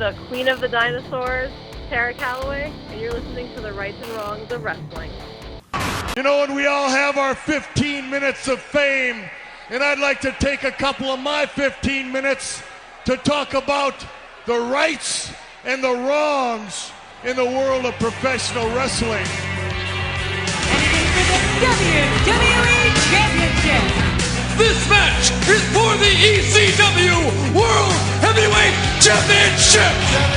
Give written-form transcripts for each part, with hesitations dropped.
the queen of the dinosaurs, Terra Calaway, and you're listening to the rights and wrongs of wrestling. You know, and we all have our 15 minutes of fame, and I'd like to take a couple of my 15 minutes to talk about the rights and the wrongs in the world of professional wrestling. WWE Championship. This match is for the ECW World Heavyweight Championship. For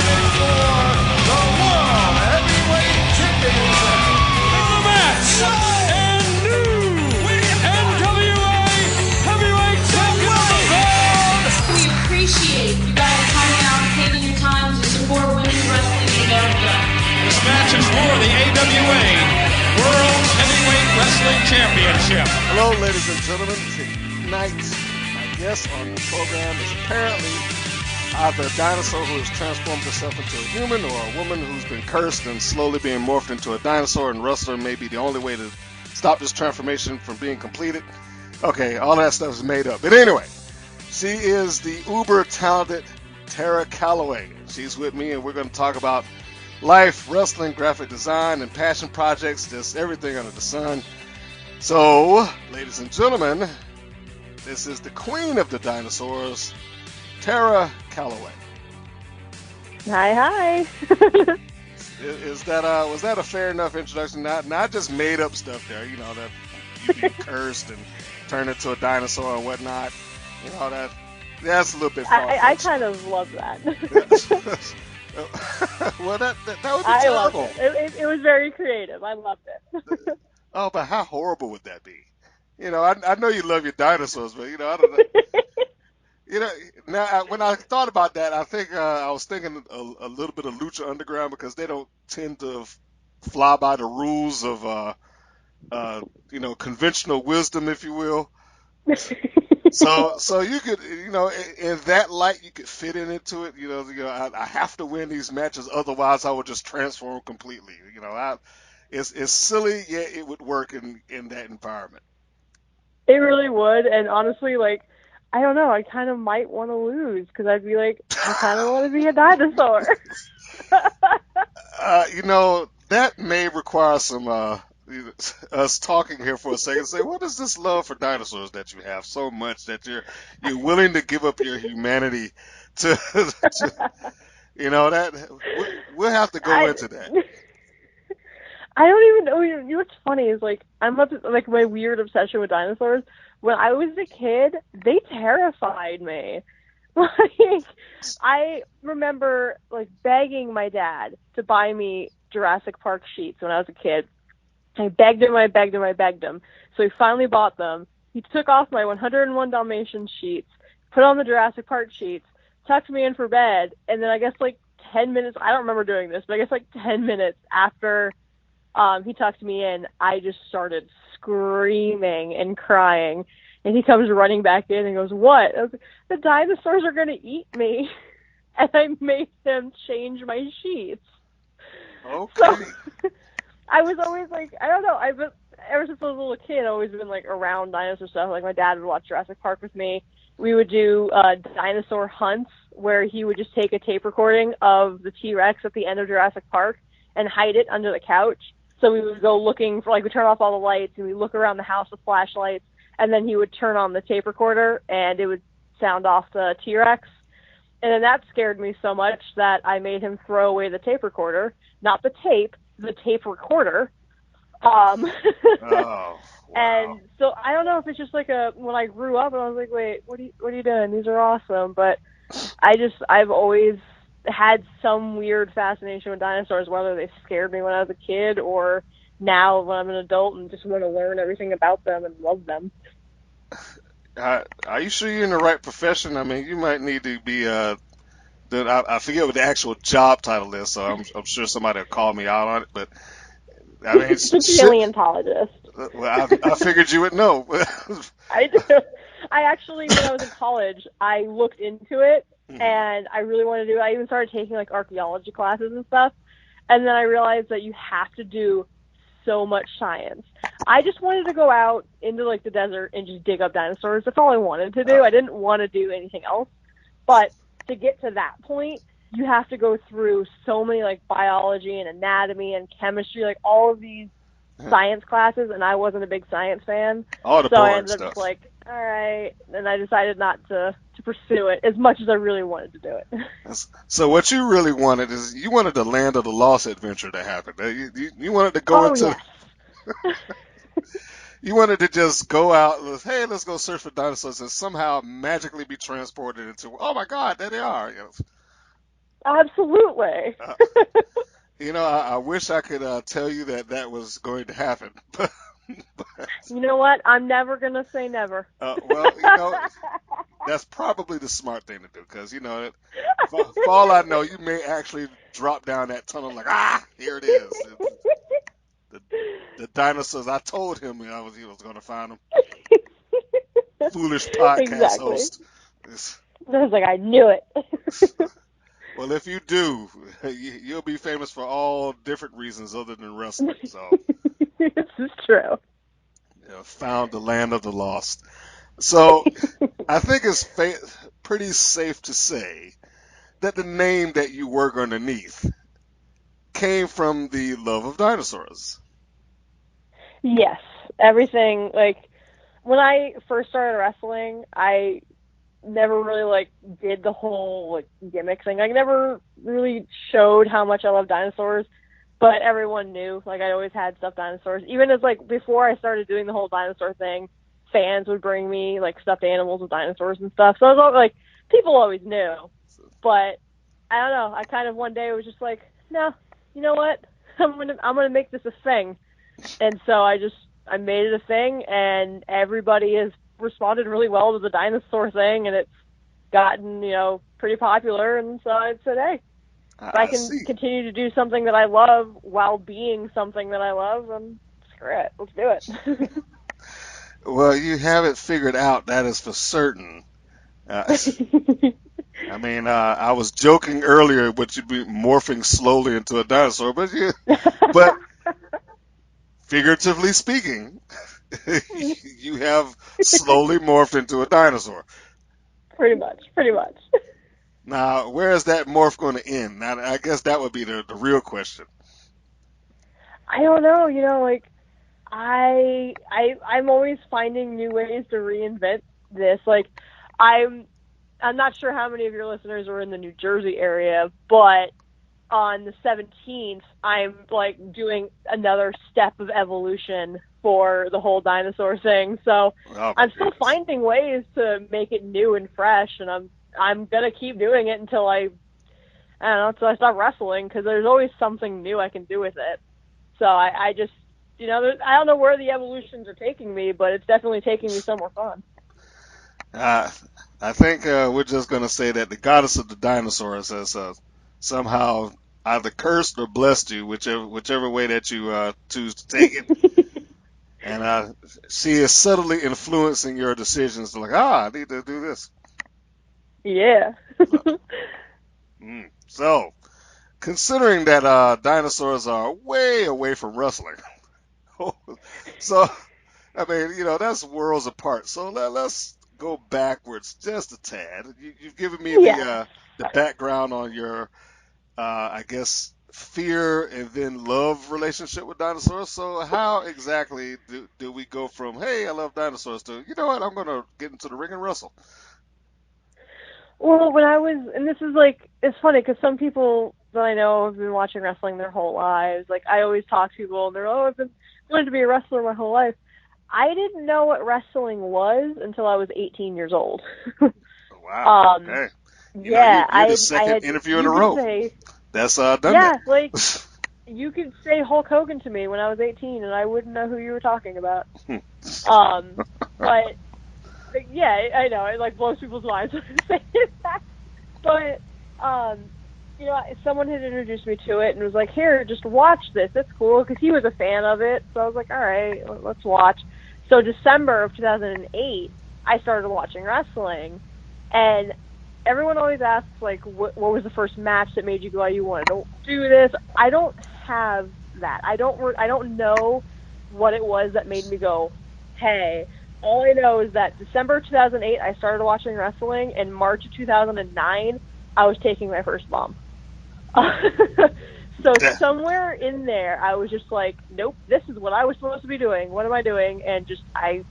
the World Heavyweight Championship. The match and new NWA Heavyweight Champion. We appreciate you guys coming out and taking your time to support women's wrestling in America. This match is for the AWA World Heavyweight Wrestling Championship. Hello, ladies and gentlemen. Tonight, my guest on the program is apparently either a dinosaur who has transformed herself into a human or a woman who's been cursed and slowly being morphed into a dinosaur, and wrestler may be the only way to stop this transformation from being completed. Okay, all that stuff is made up. But anyway, she is the uber talented Terra Calaway. She's with me, and we're going to talk about life, wrestling, graphic design, and passion projects, just everything under the sun. So, ladies and gentlemen, this is the queen of the dinosaurs, Terra Calaway. Hi. Was that a fair enough introduction? Not just made up stuff there, you know, that you be cursed and turned into a dinosaur and whatnot. You know, that's a little bit far-fetched. I kind of love that. Well, that would be terrible. I loved it. It was very creative. I loved it. Oh, but how horrible would that be? You know, I know you love your dinosaurs, but, you know, I don't know. You know, now when I thought about that, I think I was thinking a little bit of Lucha Underground, because they don't tend to fly by the rules of, you know, conventional wisdom, if you will. So you could, you know, in that light, you could fit into it. You know, I have to win these matches, otherwise I would just transform completely. You know, it's silly, yet it would work in that environment. It really would, and honestly, like, I don't know, I kind of might want to lose, because I'd be like, I kind of want to be a dinosaur. You know, that may require some us talking here for a second. Say, what is this love for dinosaurs that you have so much that you're willing to give up your humanity to you know, that we'll have to go into that. I don't even know. You know what's funny is, like, I'm up to, like, my weird obsession with dinosaurs. When I was a kid, they terrified me. Like, I remember, like, begging my dad to buy me Jurassic Park sheets when I was a kid. I begged him. So he finally bought them. He took off my 101 Dalmatians sheets, put on the Jurassic Park sheets, tucked me in for bed, and then I guess, like, 10 minutes, I don't remember doing this, but I guess, like, 10 minutes after he tucked me in, I just started screaming and crying. And he comes running back in and goes, "What?" I was like, "The dinosaurs are going to eat me." And I made him change my sheets. Okay. So, I was always like, I don't know, ever since I was a little kid, I've always been, like, around dinosaur stuff. Like, my dad would watch Jurassic Park with me. We would do dinosaur hunts where he would just take a tape recording of the T-Rex at the end of Jurassic Park and hide it under the couch. So we would go looking for, like, we turn off all the lights and we look around the house with flashlights, and then he would turn on the tape recorder and it would sound off the T-Rex. And then that scared me so much that I made him throw away the tape recorder, not the tape recorder. Oh, wow. And so I don't know if it's just like when I grew up and I was like, wait, what are you doing? These are awesome. But I've always had some weird fascination with dinosaurs, whether they scared me when I was a kid or now when I'm an adult and just want to learn everything about them and love them. Are you sure you're in the right profession? I mean, you might need to be I forget what the actual job title is, so I'm sure somebody will call me out on it. But I mean, it's paleontologist. Well, I figured you would know. I do. I actually, when I was in college, I looked into it, and I really wanted to do it. I even started taking, like, archaeology classes and stuff, and then I realized that you have to do so much science. I just wanted to go out into, like, the desert and just dig up dinosaurs. That's all I wanted to do. I didn't want to do anything else. But to get to that point, you have to go through so many like biology and anatomy and chemistry, like all of these science classes, and I wasn't a big science fan. All the so I boring ended up stuff. just like, all right, and I decided not to pursue it as much as I really wanted to do it. So what you really wanted is you wanted the Land of the Lost adventure to happen. You wanted to go Oh into yes. you wanted to just go out. Hey, let's go search for dinosaurs and somehow magically be transported into. Oh my God, there they are. Absolutely. Uh, I wish I could tell you that that was going to happen, but You know what? I'm never gonna say never. well, that's probably the smart thing to do because for all I know, you may actually drop down that tunnel like here it is. The, the dinosaurs. I told him he was going to find them. Foolish podcast Exactly. host. I was like, I knew it. Well, if you do, you'll be famous for all different reasons other than wrestling. So, This is true. found the Land of the Lost. So, I think it's pretty safe to say that the name that you work underneath came from the love of dinosaurs. Yes. Everything, like, when I first started wrestling, I never really, like, did the whole, like, gimmick thing. I never really showed how much I love dinosaurs, but everyone knew. Like, I always had stuffed dinosaurs. Even as, like, before I started doing the whole dinosaur thing, fans would bring me, like, stuffed animals with dinosaurs and stuff. So I was all, like, people always knew. But, I don't know, I kind of one day was just like, no, you know what? I'm gonna make this a thing. And so I made it a thing, and everybody has responded really well to the dinosaur thing, and it's gotten, pretty popular. And so I said, hey, if I can see. continue to do something that I love while being something that I love, then screw it, let's do it. Well, you have it figured out. That is for certain. I was joking earlier, but you'd be morphing slowly into a dinosaur, but figuratively speaking, you have slowly morphed into a dinosaur. Pretty much. Now, where is that morph going to end? Now, I guess that would be the real question. I don't know, like, I'm always finding new ways to reinvent this. Like, I'm not sure how many of your listeners are in the New Jersey area, but on the 17th, I'm like doing another step of evolution for the whole dinosaur thing. So I'm still finding ways to make it new and fresh, and I'm gonna keep doing it until I don't know, until I stop wrestling, because there's always something new I can do with it. So I just, I don't know where the evolutions are taking me, but it's definitely taking me somewhere fun. I think we're just going to say that the goddess of the dinosaurs has somehow either cursed or blessed you, whichever way that you choose to take it. And she is subtly influencing your decisions. Like, I need to do this. Yeah. So, considering that dinosaurs are way away from wrestling, so that's worlds apart. So let's go backwards just a tad. You've given me Yeah. the background on your I guess fear and then love relationship with dinosaurs. So how exactly do we go from hey I love dinosaurs to you know what I'm gonna get into the ring and wrestle? Well, when I was, and this is like, it's funny because some people that I know have been watching wrestling their whole lives. Like, I always talk to people, and they're, oh, I've been wanting to be a wrestler my whole life. I didn't know what wrestling was until I was 18 years old. Wow. Okay. Yeah, you're the second interview in a row. That's done that. Like, you could say Hulk Hogan to me when I was 18, and I wouldn't know who you were talking about. But yeah, I know it like blows people's minds when I say that. But someone had introduced me to it and was like, "Here, just watch this. It's cool," because he was a fan of it. So I was like, "All right, let's watch." So December of 2008, I started watching wrestling, and everyone always asks like, "What was the first match that made you go, you wanted to do this?" I don't have that. I don't know what it was that made me go, "Hey." All I know is that December 2008, I started watching wrestling, and March of 2009, I was taking my first bump. So somewhere in there, I was just like, nope, this is what I was supposed to be doing. What am I doing? And just I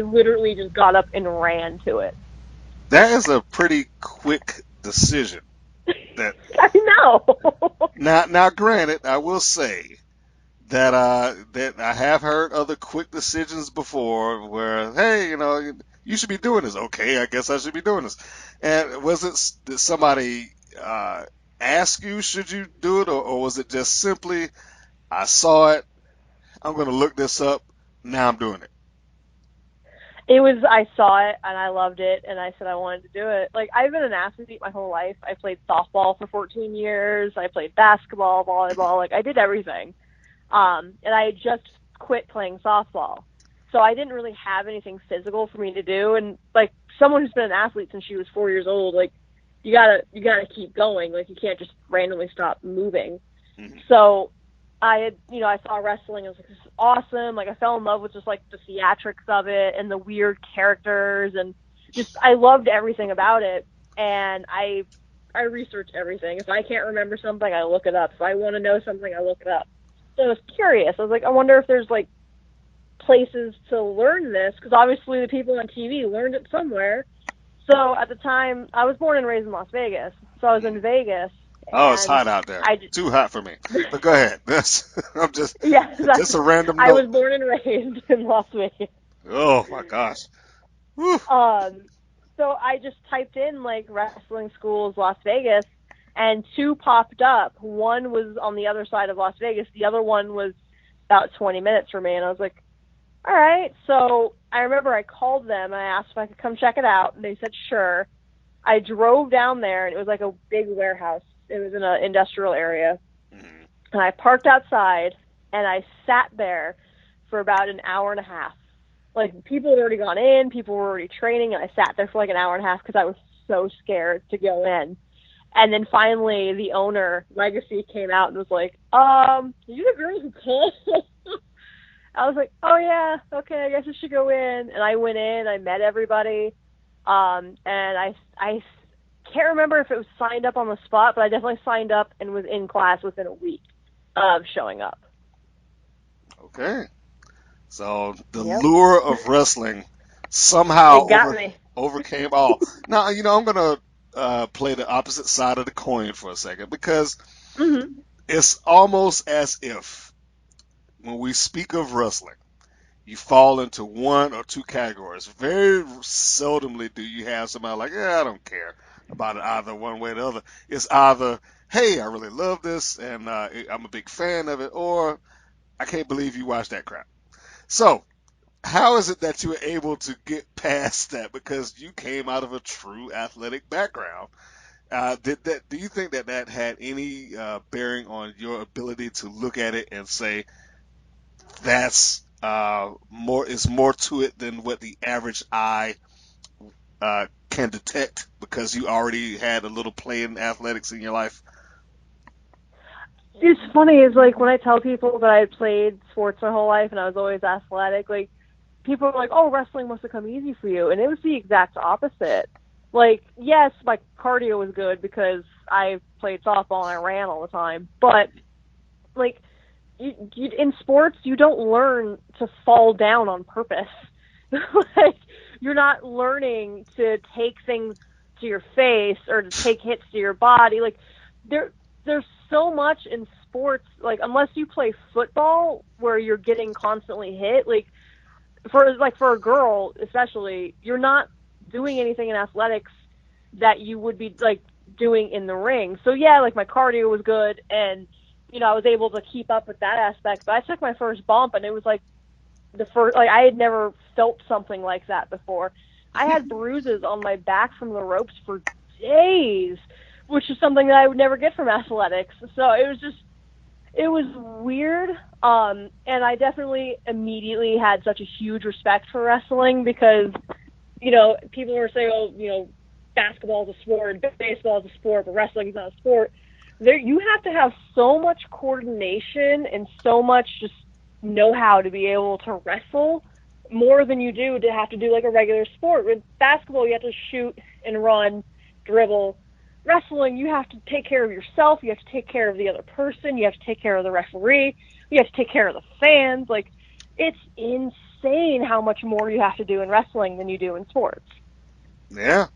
literally just got up and ran to it. That is a pretty quick decision. That I know. now, granted, I will say that that I have heard other quick decisions before, where hey, you should be doing this. Okay, I guess I should be doing this. And did somebody ask you should you do it, or was it just simply I saw it, I'm going to look this up, now I'm doing it? It was, I saw it and I loved it and I said I wanted to do it. Like, I've been an athlete my whole life. I played softball for 14 years. I played basketball, volleyball. Like, I did everything. And I had just quit playing softball. So I didn't really have anything physical for me to do. And, like, someone who's been an athlete since she was 4 years old, like, you gotta keep going. Like, you can't just randomly stop moving. Mm-hmm. So I saw wrestling. I was like, this is awesome. Like, I fell in love with just, like, the theatrics of it and the weird characters. And just, I loved everything about it. And I research everything. If I can't remember something, I look it up. If I want to know something, I look it up. So I was curious. I was like, I wonder if there's, like, places to learn this. Because obviously the people on TV learned it somewhere. So at the time, I was born and raised in Las Vegas. So I was in Vegas. Oh, it's hot out there. Too hot for me. But go ahead. I'm just just a random note. I was born and raised in Las Vegas. Oh my gosh. Whew. So I just typed in like wrestling schools Las Vegas, and 2 popped up. One was on the other side of Las Vegas. The other one was about 20 minutes from me, and I was like, all right. So I remember I called them and I asked if I could come check it out, and they said sure. I drove down there, and it was like a big warehouse. It was in an industrial area. Mm-hmm. And I parked outside, and I sat there for about an hour and a half. Like, people had already gone in, people were already training, and I sat there for like an hour and a half because I was so scared to go in. And then finally, the owner, Legacy, came out and was like, are you the girl who called? I was like, oh yeah, okay, I guess I should go in. And I went in, I met everybody, and I can't remember if it was signed up on the spot, but I definitely signed up and was in class within a week of showing up. Okay. So the lure of wrestling somehow overcame all. Now, I'm going to play the opposite side of the coin for a second, because it's almost as if when we speak of wrestling, you fall into one or two categories. Very seldomly do you have somebody like, I don't care about it either one way or the other. It's either, hey, I really love this and I'm a big fan of it, or I can't believe you watched that crap. So how is it that you were able to get past that? Because you came out of a true athletic background. Do you think that had any bearing on your ability to look at it and say that's more to it than what the average eye can detect, because you already had a little play in athletics in your life? It's funny, is like when I tell people that I played sports my whole life and I was always athletic, like people are like, oh, wrestling must have come easy for you. And it was the exact opposite. Like, yes, my cardio was good because I played softball and I ran all the time. But, like, you in sports, you don't learn to fall down on purpose. Like, you're not learning to take things to your face or to take hits to your body. Like, there's so much in sports, like, unless you play football where you're getting constantly hit, like for a girl especially, you're not doing anything in athletics that you would be like doing in the ring. So yeah, like my cardio was good and I was able to keep up with that aspect. But I took my first bump and it was like I had never felt something like that before. I had bruises on my back from the ropes for days, which is something that I would never get from athletics. So it was weird. And I definitely immediately had such a huge respect for wrestling because, people were saying, oh, basketball is a sport, baseball is a sport, but wrestling is not a sport. You have to have so much coordination and so much just know-how to be able to wrestle more than you do to have to do like a regular sport. With basketball, you have to shoot and run, dribble. wrestling, you have to take care of yourself, you have to take care of the other person, you have to take care of the referee, you have to take care of the fans. Like, it's insane how much more you have to do in wrestling than you do in sports. Yeah.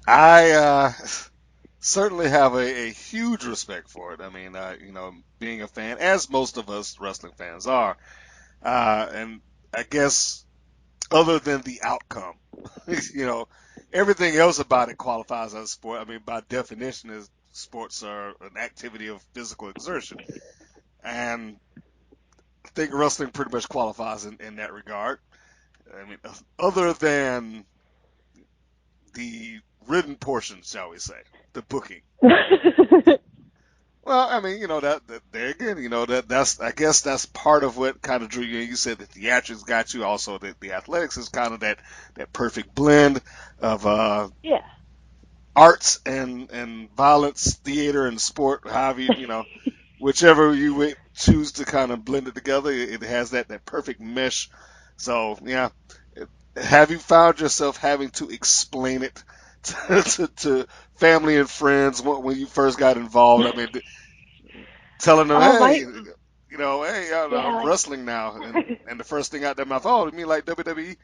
I certainly have a huge respect for it. I mean, being a fan, as most of us wrestling fans are, and I guess other than the outcome, everything else about it qualifies as a sport. I mean, by definition, sports are an activity of physical exertion, and I think wrestling pretty much qualifies in that regard. I mean, other than the written portion, shall we say, the booking. Well, I mean, that there again, that's I guess that's part of what kind of drew you. You said the theatrics got you. Also, the athletics is kind of that perfect blend of Yeah. arts and violence, theater and sport. However, whichever you would choose to kind of blend it together, it has that perfect mesh. So yeah, have you found yourself having to explain it to family and friends when you first got involved? I mean, telling them, Oh, hey, my, I'm yeah, wrestling now, like, and the first thing out their mouth, oh, you mean like WWE?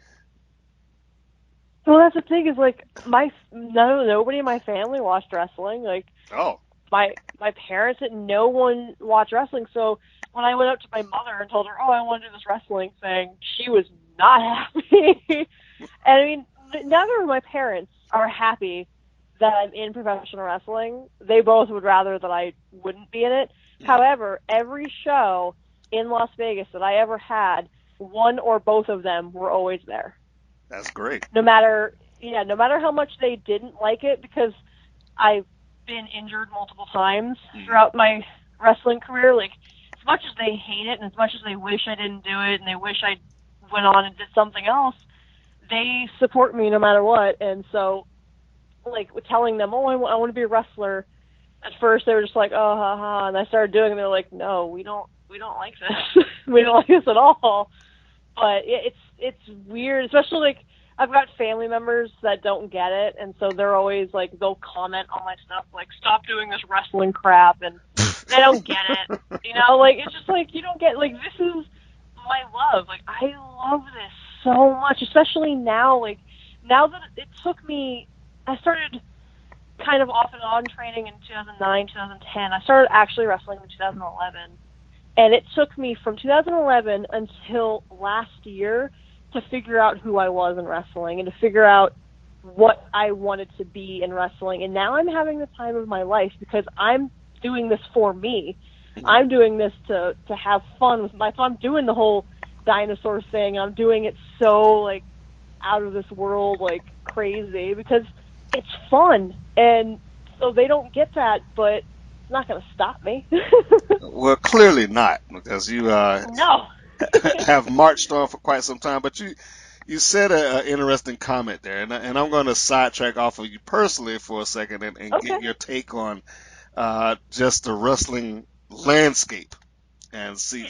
well, that's the thing is, like, nobody in my family watched wrestling. Like, Oh, my parents didn't. No one watched wrestling. So when I went up to my mother and told her, "Oh, I want to do this wrestling thing," she was not happy. And I mean, neither of my parents are happy that I'm in professional wrestling. They both would rather that I wouldn't be in it. However, every show in Las Vegas that I ever had, one or both of them were always there. that's great. No matter how much they didn't like it, because I've been injured multiple times throughout my wrestling career. Like, as much as they hate it and as much as they wish I didn't do it and they wish I went on and did something else, they support me no matter what. And so, like, telling them, oh, I want to be a wrestler, at first they were just like, oh, ha, ha. And I started doing it and they're like, no, we don't like this. We don't like this at all. But it's weird, especially, like, I've got family members that don't get it, and so they're always like, they'll comment on my stuff like, stop doing this wrestling crap, and they don't get it. Like, it's just like, you don't get, like, this is my love. Like, I love this so much, especially now. Like, now that it took me, I started kind of off and on training in 2009, 2010. I started actually wrestling in 2011. And it took me from 2011 until last year to figure out who I was in wrestling and to figure out what I wanted to be in wrestling. And now I'm having the time of my life because I'm doing this for me. I'm doing this to have fun with so I'm doing the whole Dinosaurs thing. I'm doing it so, like, out of this world, like, crazy, because it's fun. And so they don't get that, but it's not going to stop me. Well, clearly not, because you No. have marched on for quite some time. But you said an interesting comment there, and I'm going to sidetrack off of you personally for a second and Okay. get your take on just the wrestling landscape and see.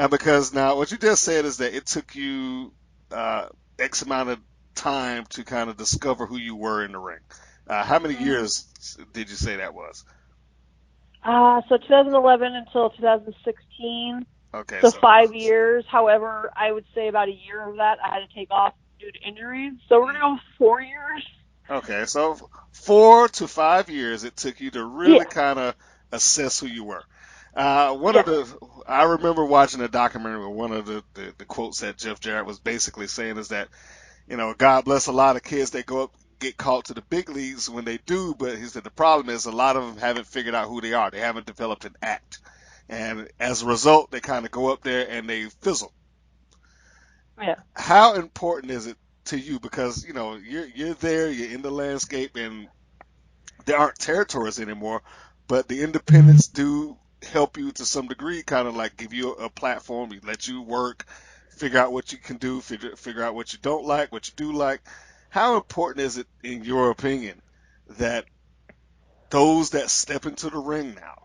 Because now what you just said is that it took you X amount of time to kind of discover who you were in the ring. How many years did you say that was? So 2011 until 2016. Okay, So so 5 years. However, I would say about a year of that I had to take off due to injuries. So we're going to go 4 years. okay, so 4 to 5 years it took you to really Yeah. kind of assess who you were. Yes. I remember watching a documentary where one of the quotes that Jeff Jarrett was basically saying is that, God bless a lot of kids that go up, get called to the big leagues when they do, but he said the problem is a lot of them haven't figured out who they are. They haven't developed an act. And as a result, they kind of go up there and they fizzle. Yeah. How important is it to you? Because, you're there, you're in the landscape, and there aren't territories anymore, but the independents do help you to some degree, kind of like give you a platform, let you work, figure out what you can do, figure out what you don't like, what you do like. How important is it, in your opinion, that those that step into the ring now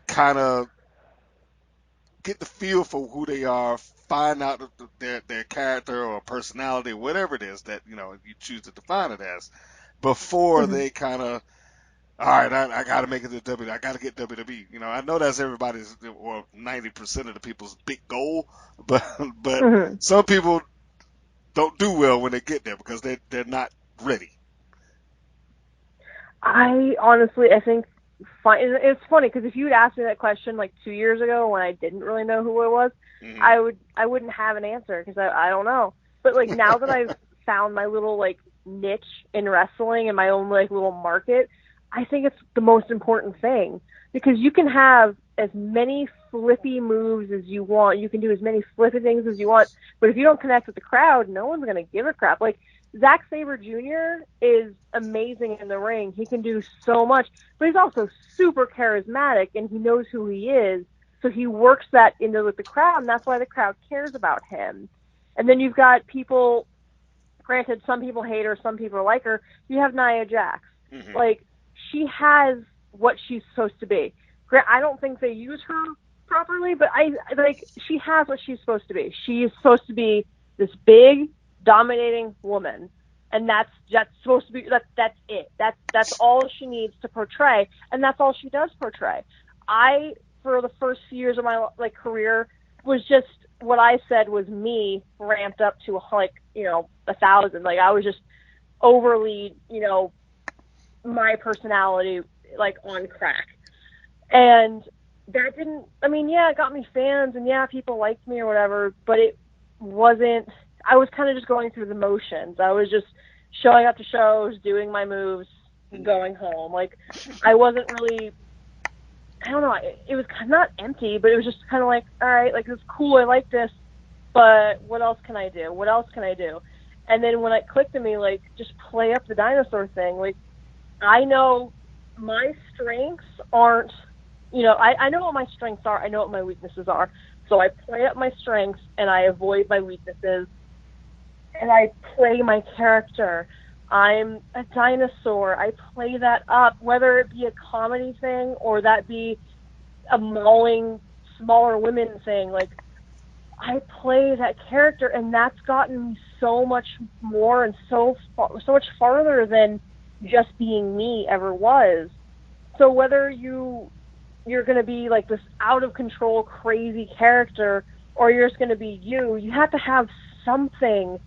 kind of get the feel for who they are, find out their character or personality, whatever it is that you choose to define it as? before they kind of, all right, I got to make it to WWE. I got to get WWE. I know that's everybody's, or 90% of the people's big goal, but Mhm. some people don't do well when they get there because they're not ready. I think it's funny because if you had asked me that question like 2 years ago when I didn't really know who it was, Mm-hmm. I wouldn't have an answer because I don't know. But like now that I've found my little like niche in wrestling and my own like little market, I think it's the most important thing because you can have as many flippy moves as you want. You can do as many flippy things as you want, but if you don't connect with the crowd, no one's gonna give a crap. Like Zack Sabre Jr. is amazing in the ring. He can do so much, but he's also super charismatic and he knows who he is. So he works that into with the crowd, and that's why the crowd cares about him. And then you've got people, granted, some people hate her, some people like her. You have Nia Jax. Mm-hmm. Like, she has what she's supposed to be. I don't think they use her properly, but she has what she's supposed to be. She is supposed to be this big, dominating woman. And that's supposed to be, that's it. That's all she needs to portray, and that's all she does portray. For the first few years of my career, was just what I said was me ramped up to 1,000. Like I was just overly, my personality on crack, and that didn't. I mean, yeah, it got me fans, and yeah, people liked me or whatever, but it wasn't. I was kind of just going through the motions. I was just showing up to shows, doing my moves, going home. Like I wasn't really. I don't know. It was not empty, but it was just kind of like, all right, like it's cool. I like this, but what else can I do? What else can I do? And then when it clicked to me, like, just play up the dinosaur thing. Like, I know my strengths aren't, I know what my strengths are. I know what my weaknesses are. So I play up my strengths and I avoid my weaknesses. And I play my character. I'm a dinosaur. I play that up, whether it be a comedy thing or that be a mauling smaller women thing. Like, I play that character, and that's gotten me so much more and so much farther than just being me ever was. So whether you're going to be like this out of control, crazy character, or you're just going to be you have to have something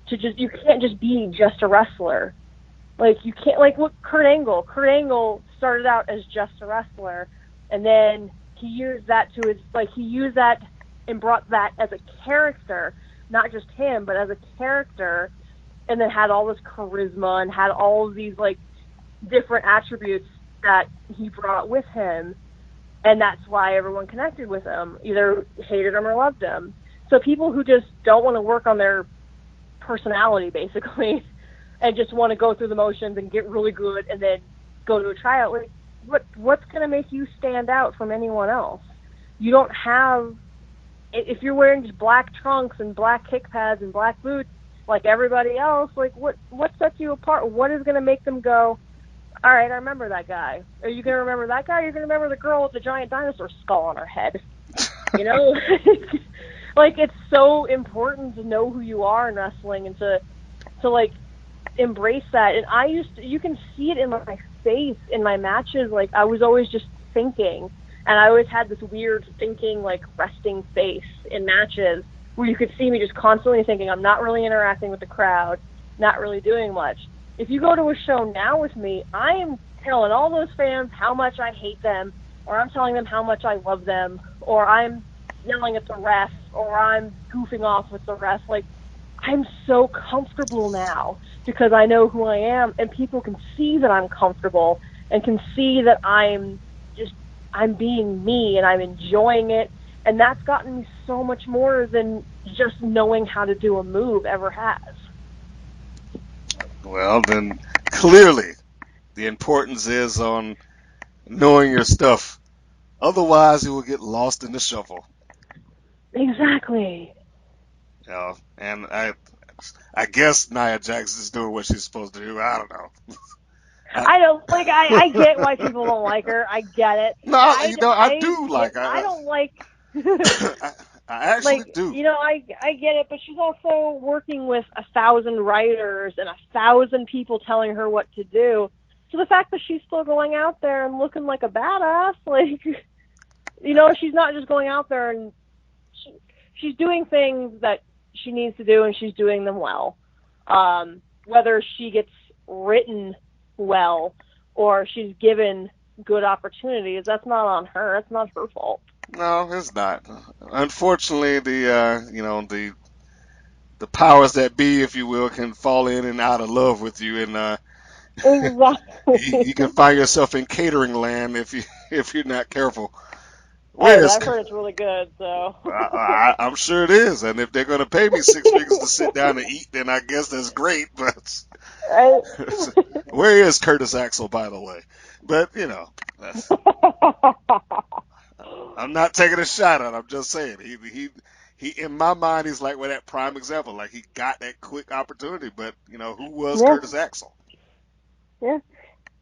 to you can't just be just a wrestler. Like, you can't, like, look, Kurt Angle started out as just a wrestler, and then he used that and brought that as a character, not just him, but as a character, and then had all this charisma and had all of these, like, different attributes that he brought with him, and that's why everyone connected with him, either hated him or loved him. So people who just don't want to work on their personality, basically, and just want to go through the motions and get really good and then go to a tryout, like, what's going to make you stand out from anyone else? You don't have, if you're wearing just black trunks and black kick pads and black boots like everybody else, like, what sets you apart? What is going to make them go, all right, I remember that guy? Are you going to remember that guy? Or are you going to remember the girl with the giant dinosaur skull on her head? Like, it's so important to know who you are in wrestling and to like embrace that. And you can see it in my face in my matches. Like, I was always just thinking, and I always had this weird thinking, like, resting face in matches where you could see me just constantly thinking, I'm not really interacting with the crowd, not really doing much. If you go to a show now with me, I am telling all those fans how much I hate them, or I'm telling them how much I love them, or I'm yelling at the ref, or I'm goofing off with the ref. Like, I'm so comfortable now because I know who I am, and people can see that I'm comfortable and can see that I'm being me and I'm enjoying it. And that's gotten me so much more than just knowing how to do a move ever has. Well, then clearly the importance is on knowing your stuff. Otherwise, you will get lost in the shuffle. Exactly. And I guess Nia Jax is doing what she's supposed to do. I don't know. I don't like. I get why people don't like her. I get it. No, I do like. I don't like. I actually Like, do. you know, I get it, but she's also working with 1,000 writers and 1,000 people telling her what to do. So the fact that she's still going out there and looking like a badass, like, you know, she's not just going out there and she's doing things that she needs to do, and she's doing them well. Whether she gets written well or she's given good opportunities, that's not on her. It's not her fault. No, it's not. Unfortunately, the powers that be, if you will, can fall in and out of love with you, and Exactly. you can find yourself in catering land if you if you're not careful. Hey, but Whereas I've heard it's really good, so. I'm sure it is, and if they're going to pay me six figures to sit down and eat, then I guess that's great. But Right? where is Curtis Axel, by the way? But that's, I'm not taking a shot at him. I'm just saying he in my mind he's like that prime example. Like he got that quick opportunity, but who was Yeah, Curtis Axel? yeah.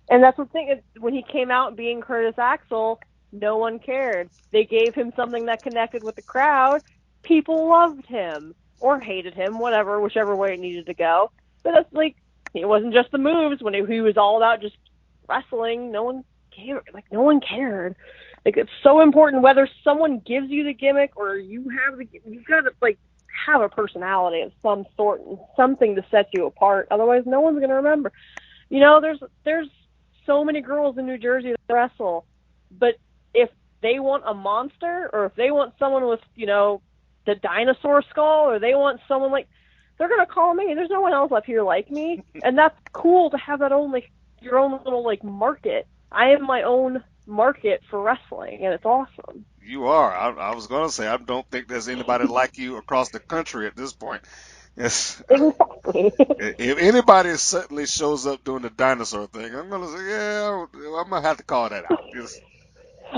And that's the thing, is when he came out being Curtis Axel, no one cared. They gave him something that connected with the crowd. People loved him or hated him, whatever, whichever way it needed to go. But that's like, it wasn't just the moves. When he was all about just wrestling, no one cared. Like, no one cared. Like, it's so important whether someone gives you the gimmick or you have the, you've got to, like, have a personality of some sort and something to set you apart. Otherwise, no one's going to remember. You know, there's so many girls in New Jersey that wrestle, but if they want a monster, or if they want someone with, the dinosaur skull, or they want someone like, they're gonna call me. There's no one else up here like me, and that's cool to have that own, like, your own little, like, market. I am my own market for wrestling, and it's awesome. You are. I was going to say I don't think there's anybody like you across the country at this point. Yes. Exactly. If anybody suddenly shows up doing the dinosaur thing, I'm gonna say, yeah, I'm gonna have to call that out.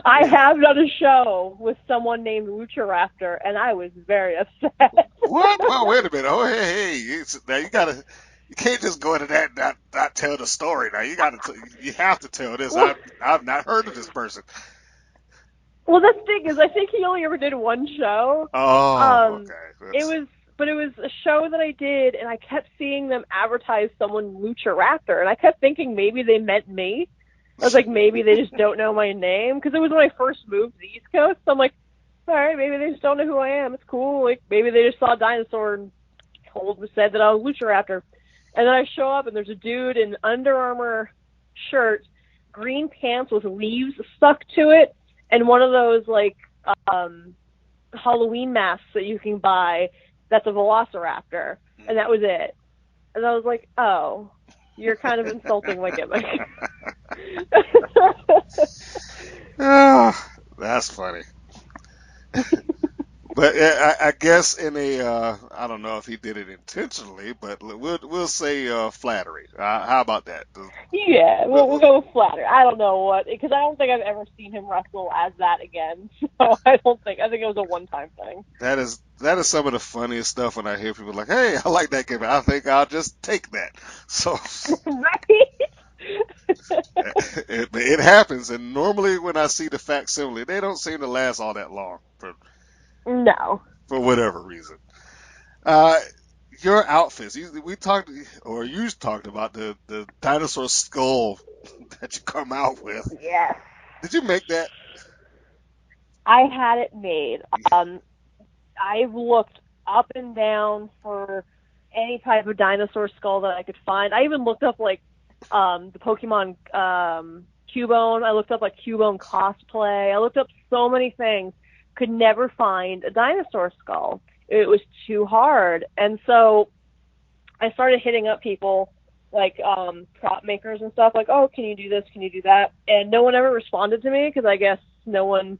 I have done a show with someone named Lucha Raptor, and I was very upset. What? Well, wait a minute. Oh, hey, now you can't just go into that and not tell the story. Now you have to tell this. Well, I've not heard of this person. well, the thing is, I think he only ever did one show. Oh, okay. But it was a show that I did, and I kept seeing them advertise someone Lucha Raptor, and I kept thinking maybe they meant me. I was like, maybe they just don't know my name, because it was when I first moved to the East Coast. So I'm like, all right, maybe they just don't know who I am. It's cool. Like, maybe they just saw a dinosaur and said that I was Lucha Raptor. And then I show up, and there's a dude in an Under Armour shirt, green pants with leaves stuck to it, and one of those, like, Halloween masks that you can buy that's a velociraptor. And that was it. And I was like, oh, you're kind of insulting my gimmick. Oh, that's funny. But I guess in I don't know if he did it intentionally, but we'll say flattery. How about that? Yeah, we'll go with flatter. I don't know what, because I don't think I've ever seen him wrestle as that again. So I think it was a one-time thing. That is some of the funniest stuff when I hear people like, "Hey, I like that gimmick. I think I'll just take that." So Right? it happens, and normally when I see the facsimile, they don't seem to last all that long No. for whatever reason. Uh, your outfits, we talked, or you talked about the dinosaur skull that you come out with. Yes. Did you make that? I had it made. I've looked up and down for any type of dinosaur skull that I could find. I even looked up, like, the Pokemon Cubone. I looked up, like, Cubone cosplay. I looked up so many things. Could never find a dinosaur skull. It was too hard. And so I started hitting up people, like, prop makers and stuff, like, oh, can you do this? Can you do that? And no one ever responded to me, because I guess no one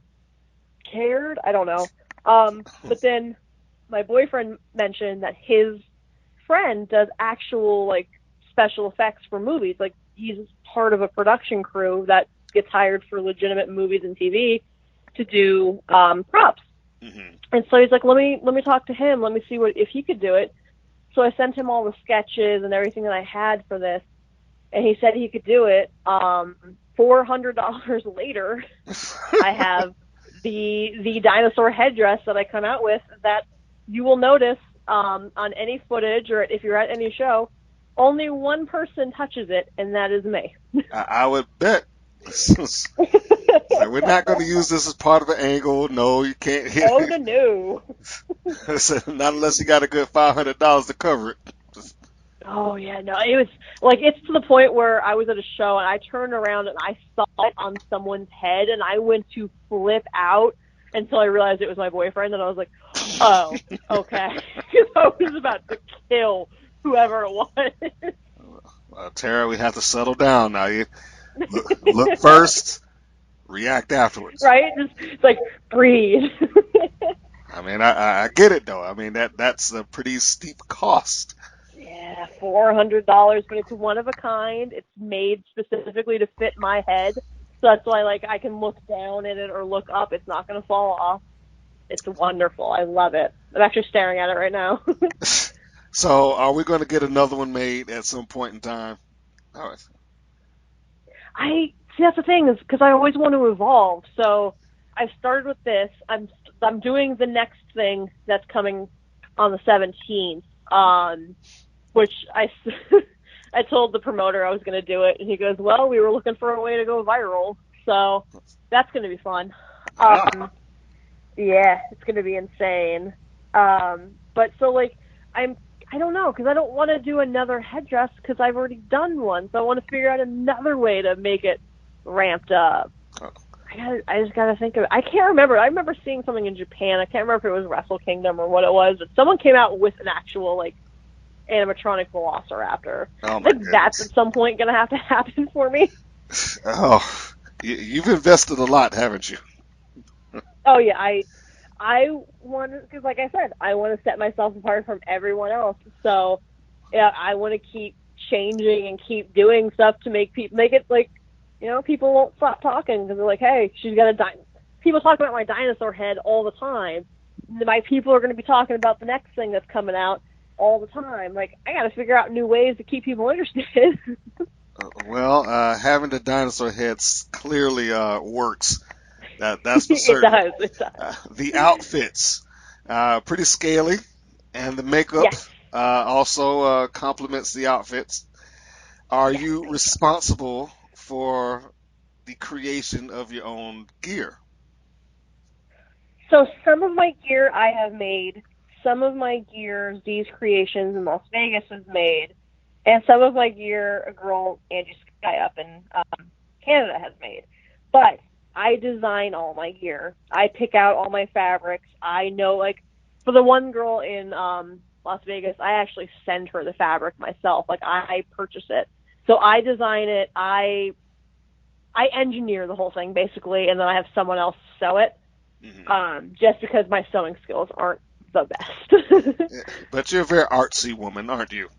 cared. I don't know. But then my boyfriend mentioned that his friend does actual, like, special effects for movies. Like, he's part of a production crew that gets hired for legitimate movies and TV to do props. Mm-hmm. And so he's like, let me talk to him. Let me see if he could do it. So I sent him all the sketches and everything that I had for this, and he said he could do it. $400 later, I have the dinosaur headdress that I come out with that you will notice on any footage or if you're at any show, only one person touches it, and that is me. I would bet. Like, we're not going to use this as part of an angle. No, you can't hit Oh, no. Not unless you got a good $500 to cover it. Oh, yeah, no, it was, like, it's to the point where I was at a show, and I turned around, and I saw it on someone's head, and I went to flip out until I realized it was my boyfriend, and I was like, oh, okay. Because I was about to kill whoever it was. Tara, we have to settle down now. You look first, react afterwards. Right? Just, like, breathe. I mean, I get it, though. I mean, that's a pretty steep cost. Yeah, $400, but it's one of a kind. It's made specifically to fit my head. So that's why, like, I can look down at it or look up. It's not going to fall off. It's wonderful. I love it. I'm actually staring at it right now. So, are we going to get another one made at some point in time? All right. See, that's the thing, is because I always want to evolve. So I started with this. I'm doing the next thing that's coming on the 17th, which I told the promoter I was going to do it, and he goes, well, we were looking for a way to go viral, so that's going to be fun. Yeah, it's going to be insane. But so, like, I don't know, because I don't want to do another headdress because I've already done one, so I want to figure out another way to make it ramped up. I just got to think of it. I can't remember. I remember seeing something in Japan. I can't remember if it was Wrestle Kingdom or what it was, but someone came out with an actual, like, animatronic velociraptor. Oh, I think that's at some point going to have to happen for me. Oh, you've invested a lot, haven't you? Oh, yeah, I want to, because like I said, I want to set myself apart from everyone else. So, yeah, I want to keep changing and keep doing stuff to make it like, you know, people won't stop talking because they're like, hey, she's got people talk about my dinosaur head all the time. My people are going to be talking about the next thing that's coming out all the time. Like, I got to figure out new ways to keep people interested. Well, having the dinosaur heads clearly works. That's for certain. It does. The outfits, pretty scaly, and the makeup Yes. also complements the outfits. Are Yes. you responsible for the creation of your own gear? So some of my gear I have made. Some of my gear, these creations in Las Vegas has made. And some of my gear, a girl, Angie Sky up in Canada, has made. But I design all my gear. I pick out all my fabrics. I know, like, for the one girl in Las Vegas, I actually send her the fabric myself. Like, I purchase it. So I design it. I engineer the whole thing, basically, and then I have someone else sew it. Mm-hmm. Just because my sewing skills aren't the best. But you're a very artsy woman, aren't you?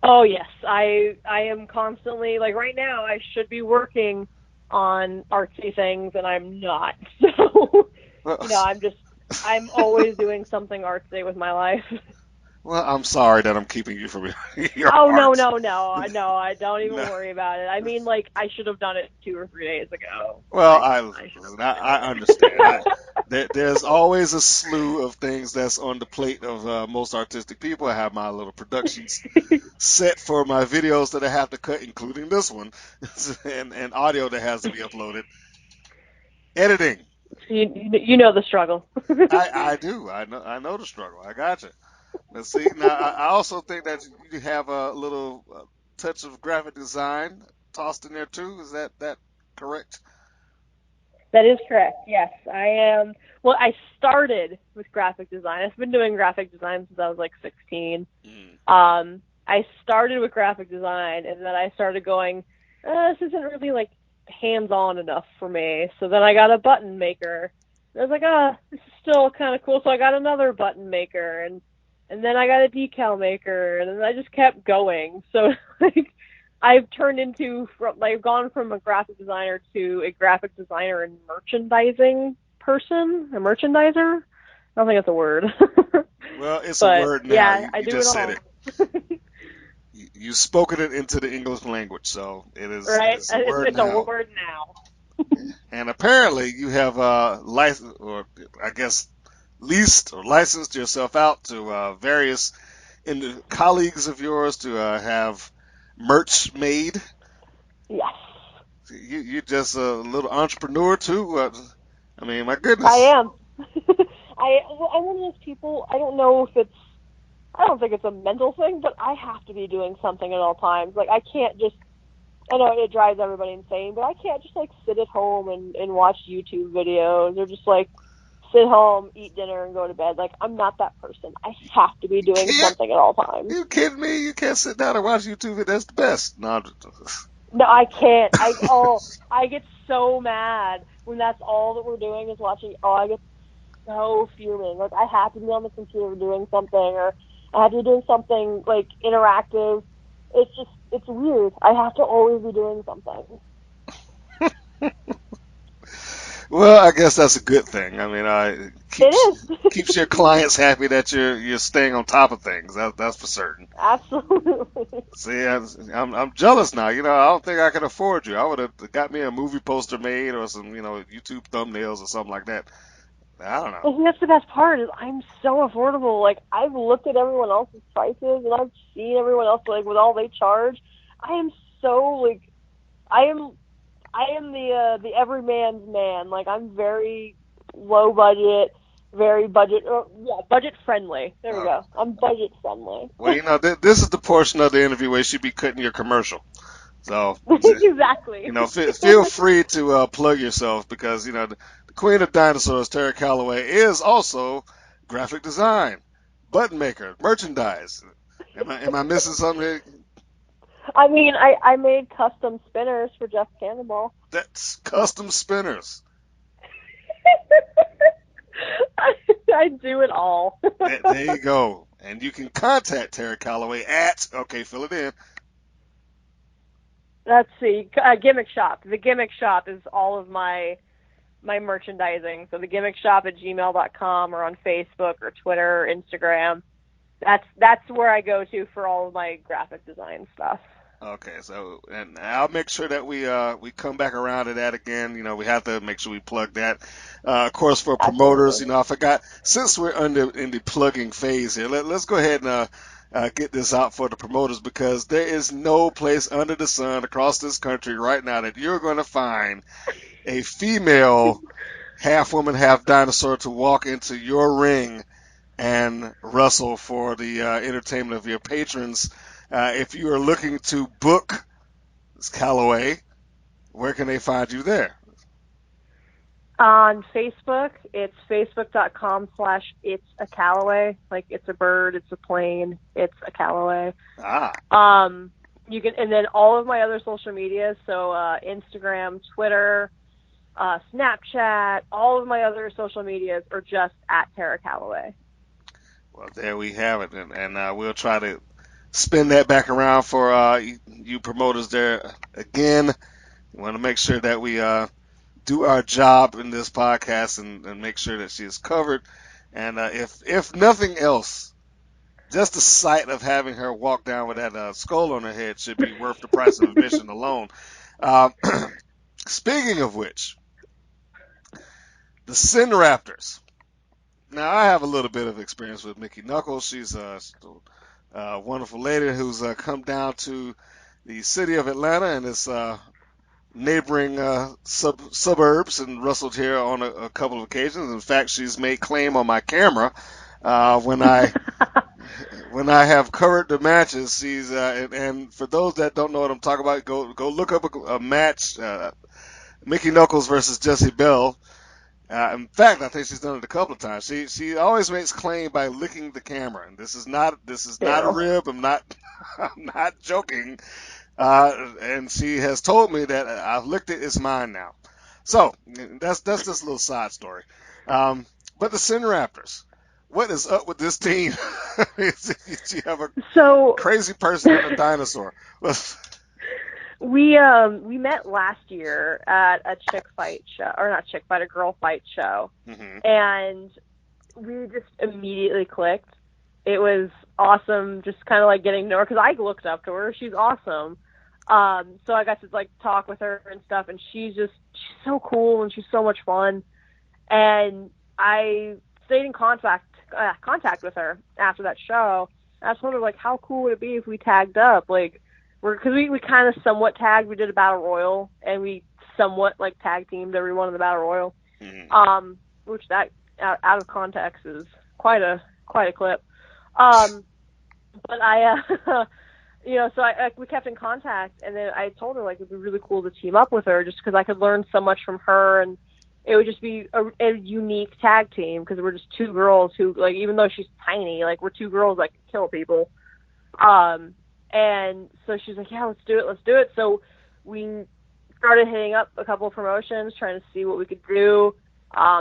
Oh, yes. I am constantly, like, right now, I should be working on artsy things, and I'm not. So, you know, I'm always doing something artsy with my life. Well, I'm sorry that I'm keeping you from your Oh, art. no, I don't even worry about it. I mean, like, I should have done it 2 or 3 days ago. Well, I I understand. There's always a slew of things that's on the plate of most artistic people. I have my little productions set for my videos that I have to cut, including this one, and audio that has to be uploaded. Editing. You know the struggle. I do. I know the struggle. I got you. Let's see. Now, I also think that you have a little touch of graphic design tossed in there too. Is that correct? That is correct. Yes, I am. Well, I started with graphic design. I've been doing graphic design since I was like 16. I started with graphic design, and then I started going, this isn't really like hands-on enough for me. So then I got a button maker. I was like, this is still kind of cool. So I got another button maker, and then I got a decal maker, and then I just kept going. So like, I've turned into, I've gone from a graphic designer to a graphic designer and merchandising person, a merchandiser. I don't think that's a word. Well, it's a word now. Yeah, I you do just it all. said it. You spoken it into the English language, so it is. Right? It's a word now. A word now. And apparently you have licensed, or I guess leased or licensed yourself out to various colleagues of yours to have merch made. Yes. You're just a little entrepreneur too. I mean, my I goodness. am. I'm one of those people. I don't know if it's. I don't think it's a mental thing, but I have to be doing something at all times. Like I can't just. I know it drives everybody insane, but I can't just like sit at home and watch YouTube videos or just like sit home, eat dinner, and go to bed. Like I'm not that person. I have to be doing Can't. something at all times. You kidding me? You can't sit down and watch YouTube. That's the best. No, No, I can't. I get so mad when that's all that we're doing is watching. Oh, I get so fuming. Like I have to be on the computer doing something, or I have to be doing something like interactive. It's weird. I have to always be doing something. well, I guess that's a good thing. I mean, it It keeps is. your clients happy that you're staying on top of things. That's for certain. Absolutely. See, I'm jealous now. You know, I don't think I could afford you. I would have got me a movie poster made or some, YouTube thumbnails or something like that. I don't know. And that's the best part is I'm so affordable. Like I've looked at everyone else's prices and I've seen everyone else like with all they charge. I am so like I am the everyman's man. Like I'm very low budget, very budget friendly. There we go. I'm budget friendly. Well, this is the portion of the interview where you should be cutting your commercial. So, Exactly. feel free to plug yourself because the queen of dinosaurs, Terra Calaway, is also graphic design, button maker, merchandise. Am I missing something here? I mean, I made custom spinners for Jeff Cannonball. That's custom spinners. I do it all. There you go. And you can contact Terra Calaway at, okay, fill it in. Let's see, Gimmick Shop. The Gimmick Shop is all of my merchandising. So the Gimmick Shop at gmail.com or on Facebook or Twitter or Instagram. That's where I go to for all of my graphic design stuff. Okay, so and I'll make sure that we come back around to that again. We have to make sure we plug that. Of course, for promoters, Absolutely. I forgot since we're in the plugging phase here. Let's go ahead and get this out for the promoters because there is no place under the sun across this country right now that you're going to find a female half woman, half dinosaur to walk into your ring and wrestle for the entertainment of your patrons. If you are looking to book Calaway, where can they find you there? On Facebook, it's facebook.com/it's a Calaway. Like it's a bird, it's a plane, it's a Calaway. You can, and then all of my other social media, so Instagram, Twitter, Snapchat, all of my other social medias are just at Terra Calaway. Well, there we have it, and we'll try to spin that back around for you promoters there again. We want to make sure that we do our job in this podcast and make sure that she is covered. And if nothing else, just the sight of having her walk down with that skull on her head should be worth the price of admission alone. Speaking of which, the Sin Raptors. Now, I have a little bit of experience with Mickey Knuckles. She's a wonderful lady who's come down to the city of Atlanta and its neighboring suburbs and wrestled here on a couple of occasions. In fact, she's made claim on my camera when I have covered the matches. She's and for those that don't know what I'm talking about, go look up a match, Mickey Knuckles versus Jessie Bell. In fact, I think she's done it a couple of times. She always makes claim by licking the camera, and this is not a rib. I'm not joking. And she has told me that I've licked it. It's mine now. So that's just a little side story. But the Sin Raptors, what is up with this team? You have a crazy person and a dinosaur. We met last year at a girl fight show, and we just immediately clicked. It was awesome, just kind of like getting to know her because I looked up to her. She's awesome, So I got to like talk with her and stuff, and she's so cool and she's so much fun. And I stayed in contact with her after that show. And I told her like, how cool would it be if we tagged up? Like, because we kind of somewhat tagged. We did a battle royal, and we somewhat like tag teamed everyone in the battle royal. Mm-hmm. Which that out of context is quite a clip. But I. So we kept in contact, and then I told her like it'd be really cool to team up with her, just because I could learn so much from her, and it would just be a unique tag team because we're just two girls who, like, even though she's tiny, like, we're two girls that can kill people. And so she's like, yeah, let's do it. So we started hitting up a couple of promotions, trying to see what we could do.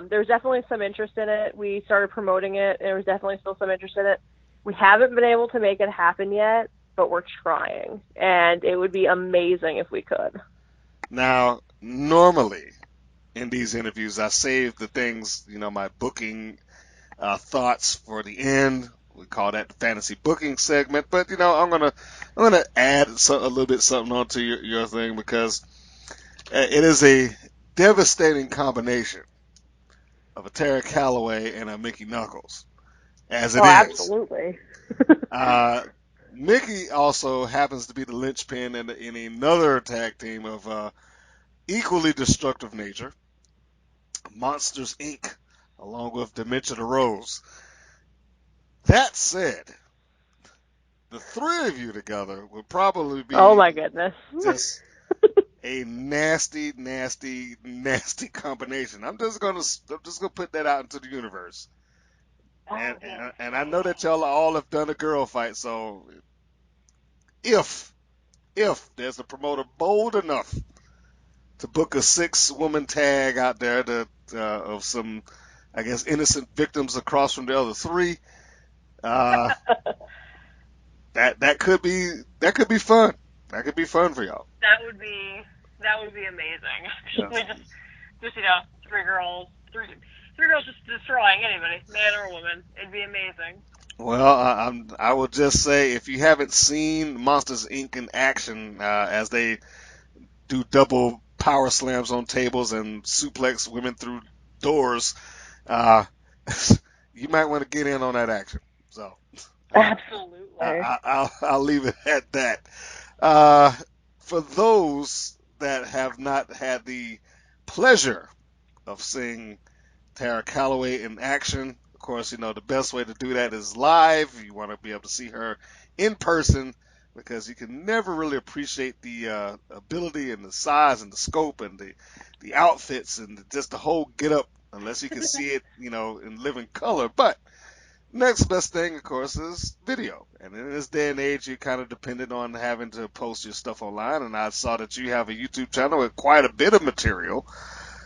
There's definitely some interest in it. We started promoting it, and there was definitely still some interest in it. We haven't been able to make it happen yet, but we're trying, and it would be amazing if we could. Now, normally in these interviews, I save the things, my booking thoughts for the end. We call that the fantasy booking segment, but I'm gonna add a little bit something onto your thing, because it is a devastating combination of a Terra Calaway and a Mickey Knuckles, as it is. Absolutely. Mickey also happens to be the linchpin in another tag team of equally destructive nature, Monsters Inc., along with Dementia the Rose. That said, the three of you together would probably be oh my goodness, just a nasty, nasty, nasty combination. I'm just gonna put that out into the universe. And I know that y'all all have done a girl fight, so if there's a promoter bold enough to book a 6-woman tag out there of some, I guess, innocent victims across from the other 3, that could be fun. That could be fun for y'all. That would be amazing. Actually, just 3 girls just destroying anybody, man or woman. It'd be amazing. Well, I will just say, if you haven't seen Monsters Inc. in action, as they do double power slams on tables and suplex women through doors, you might want to get in on that action. So, absolutely, I'll leave it at that. For those that have not had the pleasure of seeing Terra Calaway in action, of course, the best way to do that is live. You want to be able to see her in person, because you can never really appreciate the ability and the size and the scope and the outfits and just the whole get up unless you can see it, in living color. But next best thing, of course, is video. And in this day and age, you're kind of dependent on having to post your stuff online. And I saw that you have a YouTube channel with quite a bit of material.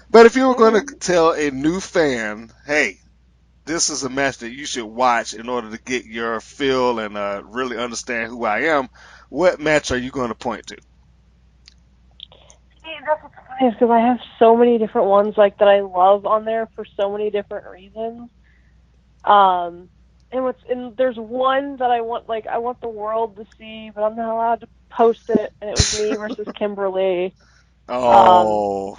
But if you were going to tell a new fan, hey, this is a match that you should watch in order to get your feel and really understand who I am, what match are you going to point to? See, that's what's funny, because I have so many different ones like that I love on there for so many different reasons. And there's one that I want the world to see, but I'm not allowed to post it, and it was me versus Kimberly. Oh.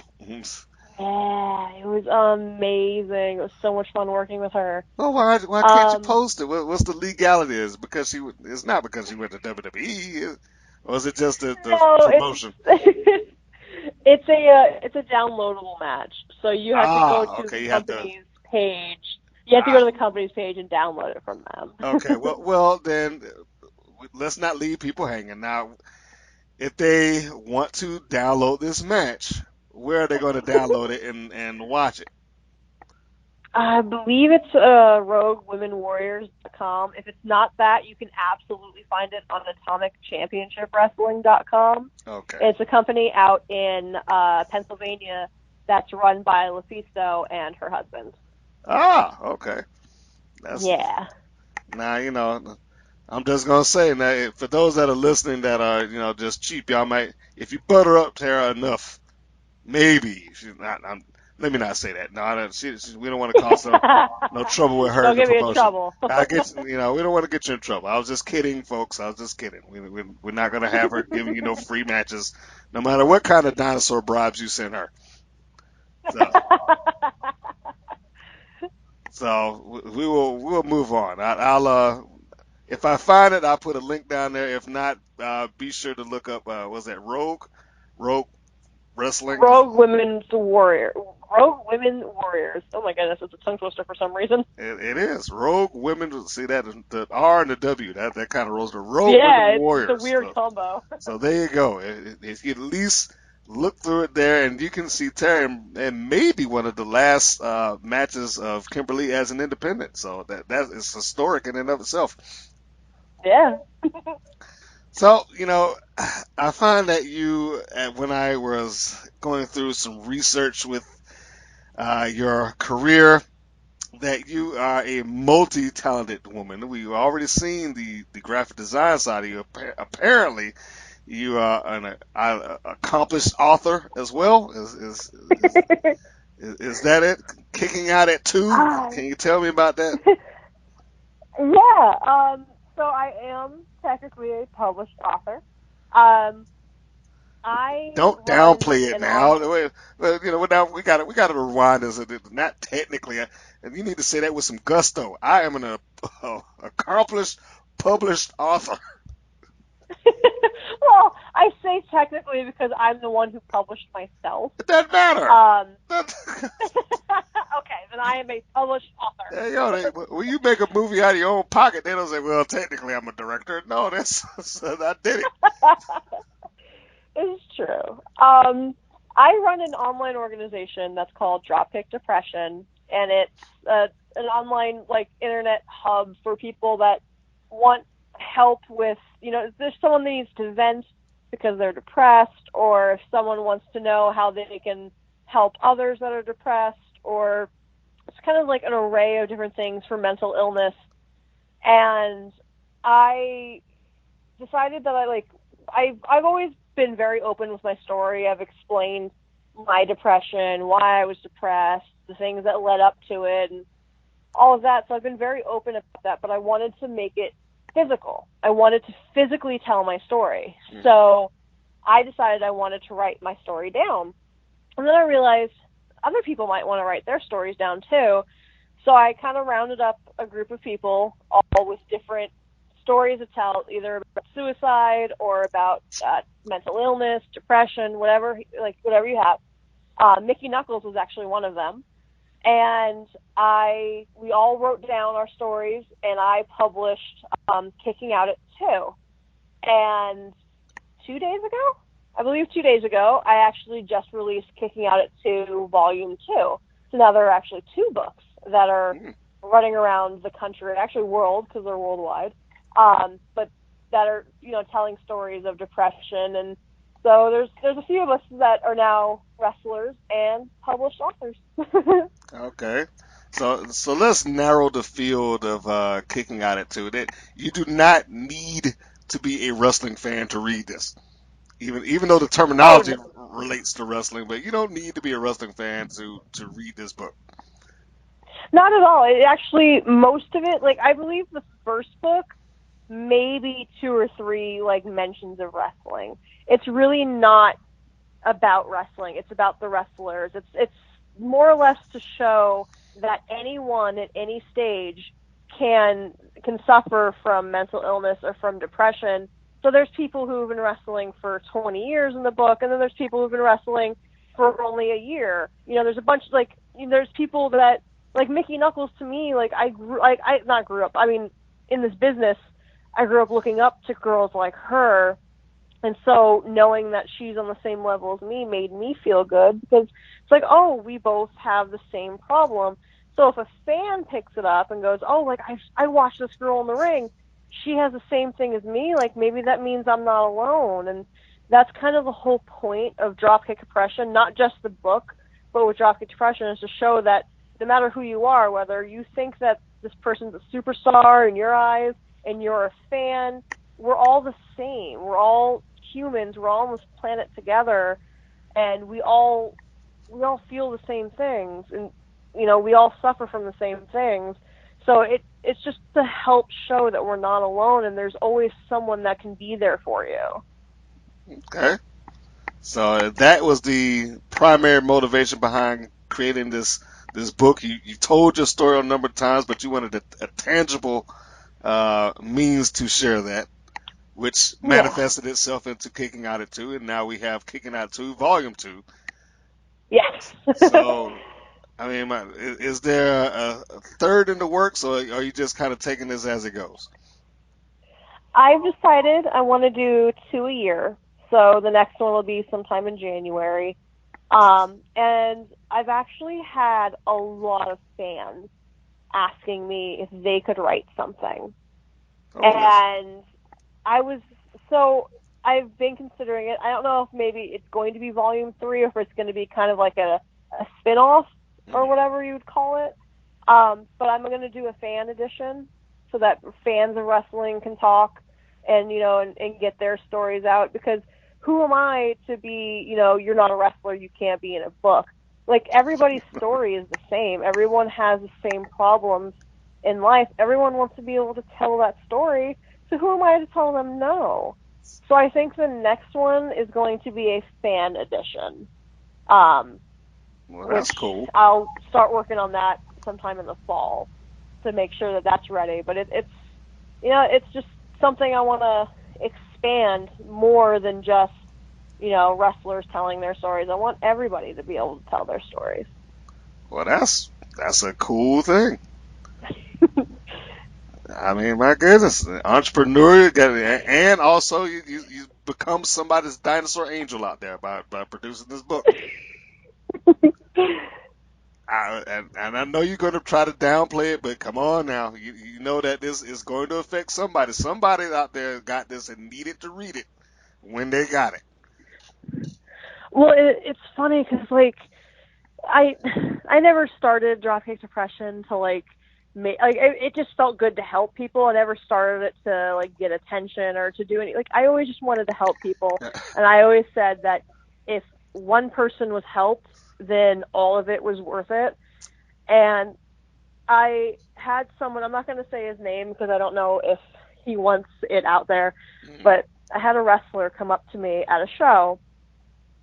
Yeah, it was amazing. It was so much fun working with her. Well, why can't you post it? What's the legality? Is because it's not because she went to WWE, or is it just the promotion? It's a downloadable match, so you have to go to the company's page. You have to go to the company's page and download it from them. Okay, well then, let's not leave people hanging. Now, if they want to download this match, where are they going to download it and watch it? I believe it's RogueWomenWarriors.com. If it's not that, you can absolutely find it on AtomicChampionshipWrestling.com. Okay. It's a company out in Pennsylvania that's run by LaFisto and her husband. Ah, okay. Yeah. Now, I'm just going to say, now, for those that are listening that are, just cheap, y'all might, if you butter up Terra enough, maybe, she's not, let me not say that. No, I don't, we don't want to cause no trouble with her Don't in the get me in promotion. trouble. I get we don't want to get you in trouble. I was just kidding, folks. I was just kidding. We're not going to have her giving you no free matches, no matter what kind of dinosaur bribes you send her. So we'll move on. I'll if I find it, I'll put a link down there. If not, be sure to look up was that Rogue Wrestling? Rogue Women's Warrior. Rogue Women Warriors. Oh my goodness, it's a tongue twister for some reason. It is Rogue Women. See that the R and the W that kind of rolls to Rogue Yeah, Women Warriors. it's a weird combo. So there you go. If you at least look through it there, and you can see Terry and maybe one of the last matches of Kimberly as an independent. So that is historic in and of itself. Yeah. So, I find that when I was going through some research with your career, that you are a multi-talented woman. We've already seen the graphic design side of you. Apparently, you are an accomplished author as well. Is that it? Kicking out at 2? Can you tell me about that? Yeah. So I am technically a published author. I Don't run downplay it an now. online. Well, now we got to rewind this. Not technically, and you need to say that with some gusto. I am an accomplished published author. Well, I say technically because I'm the one who published myself. It doesn't matter. Okay, then I am a published author. Hey, when you make a movie out of your own pocket, they don't say, "Well, technically, I'm a director." No, I did it. It's true. I run an online organization that's called Dropkick Depression, and it's an online internet hub for people that want help with, if there's someone that needs to vent because they're depressed, or if someone wants to know how they can help others that are depressed, or it's kind of like an array of different things for mental illness. And I decided that I've always been very open with my story. I've explained my depression, why I was depressed, the things that led up to it, and all of that. So I've been very open about that, but I wanted to make it physical. I wanted to physically tell my story. So I decided I wanted to write my story down. And then I realized other people might want to write their stories down too. So I kind of rounded up a group of people, all with different stories to tell, either about suicide or about mental illness, depression, whatever you have. Mickey Knuckles was actually one of them. And we all wrote down our stories, and I published Kicking Out at 2. And 2 days ago, I believe 2 days ago, I actually just released Kicking Out at 2 Volume 2. So now there are actually 2 books that are running around the country, actually world, because they're worldwide, but that are, telling stories of depression. And so there's a few of us that are now wrestlers and published authors. Okay. So let's narrow the field of Kicking Out at 2. That you do not need to be a wrestling fan to read this. Even though the terminology relates to wrestling, but you don't need to be a wrestling fan to read this book. Not at all. It actually, most of it, I believe the first book, maybe 2 or 3 mentions of wrestling. It's really not about wrestling. It's about the wrestlers. It's more or less to show that anyone at any stage can suffer from mental illness or from depression. So there's people who've been wrestling for 20 years in the book, and then there's people who've been wrestling for only a year. There's a bunch, there's people that, Mickey Knuckles, to me, I grew up, I mean, in this business, I grew up looking up to girls like her. And so knowing that she's on the same level as me made me feel good, because it's we both have the same problem. So if a fan picks it up and goes, I watched this girl in the ring, she has the same thing as me, maybe that means I'm not alone. And that's kind of the whole point of Dropkick Depression, not just the book, but with Dropkick Depression, is to show that no matter who you are, whether you think that this person's a superstar in your eyes and you're a fan, we're all the same. We're all humans. We're all on this planet together, and we all feel the same things, and we all suffer from the same things. So it's just to help show that we're not alone, and there's always someone that can be there for you. Okay. So that was the primary motivation behind creating this book. You told your story a number of times, but you wanted a tangible means to share that, which manifested itself into Kicking Out at 2, and now we have Kicking Out 2 Volume 2. Yes. So, I mean, is there a third in the works, or are you just kind of taking this as it goes? I've decided I want to do 2 a year, so the next one will be sometime in January. And I've actually had a lot of fans asking me if they could write something. Oh, yes. And I've been considering it. I don't know if maybe it's going to be volume 3 or if it's going to be kind of like a spin-off or whatever you would call it. But I'm going to do a fan edition so that fans of wrestling can talk and get their stories out, because who am I to be, you're not a wrestler, you can't be in a book. Like, everybody's story is the same. Everyone has the same problems in life. Everyone wants to be able to tell that story. So who am I to tell them no? So I think the next one is going to be a fan edition. Well, that's Which cool. I'll start working on that sometime in the fall to make sure that that's ready. But it's just something I want to expand more than just, wrestlers telling their stories. I want everybody to be able to tell their stories. Well, that's a cool thing. I mean, my goodness, entrepreneur, and also you become somebody's dinosaur angel out there by producing this book. And I know you're going to try to downplay it, but come on now, you know that this is going to affect somebody. Somebody out there got this and needed to read it when they got it. Well, it's funny because I never started Dropkick Depression to it just felt good to help people. I never started it to get attention or to do any, I always just wanted to help people. And I always said that if one person was helped, then all of it was worth it. And I had someone, I'm not going to say his name because I don't know if he wants it out there, but I had a wrestler come up to me at a show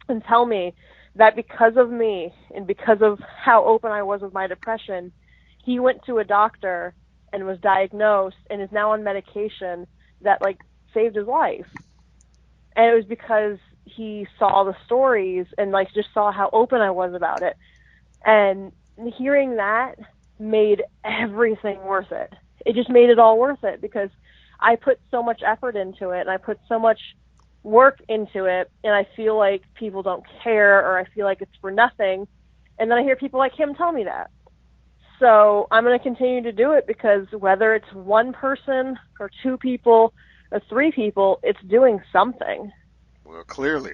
and tell me that because of me and because of how open I was with my depression, he went to a doctor and was diagnosed and is now on medication that saved his life. And it was because he saw the stories and just saw how open I was about it. And hearing that made everything worth it. It just made it all worth it because I put so much effort into it and I put so much work into it, and I feel like people don't care, or I feel like it's for nothing. And then I hear people like him tell me that. So I'm going to continue to do it because whether it's one person or 2 people or 3 people, it's doing something. Well, clearly.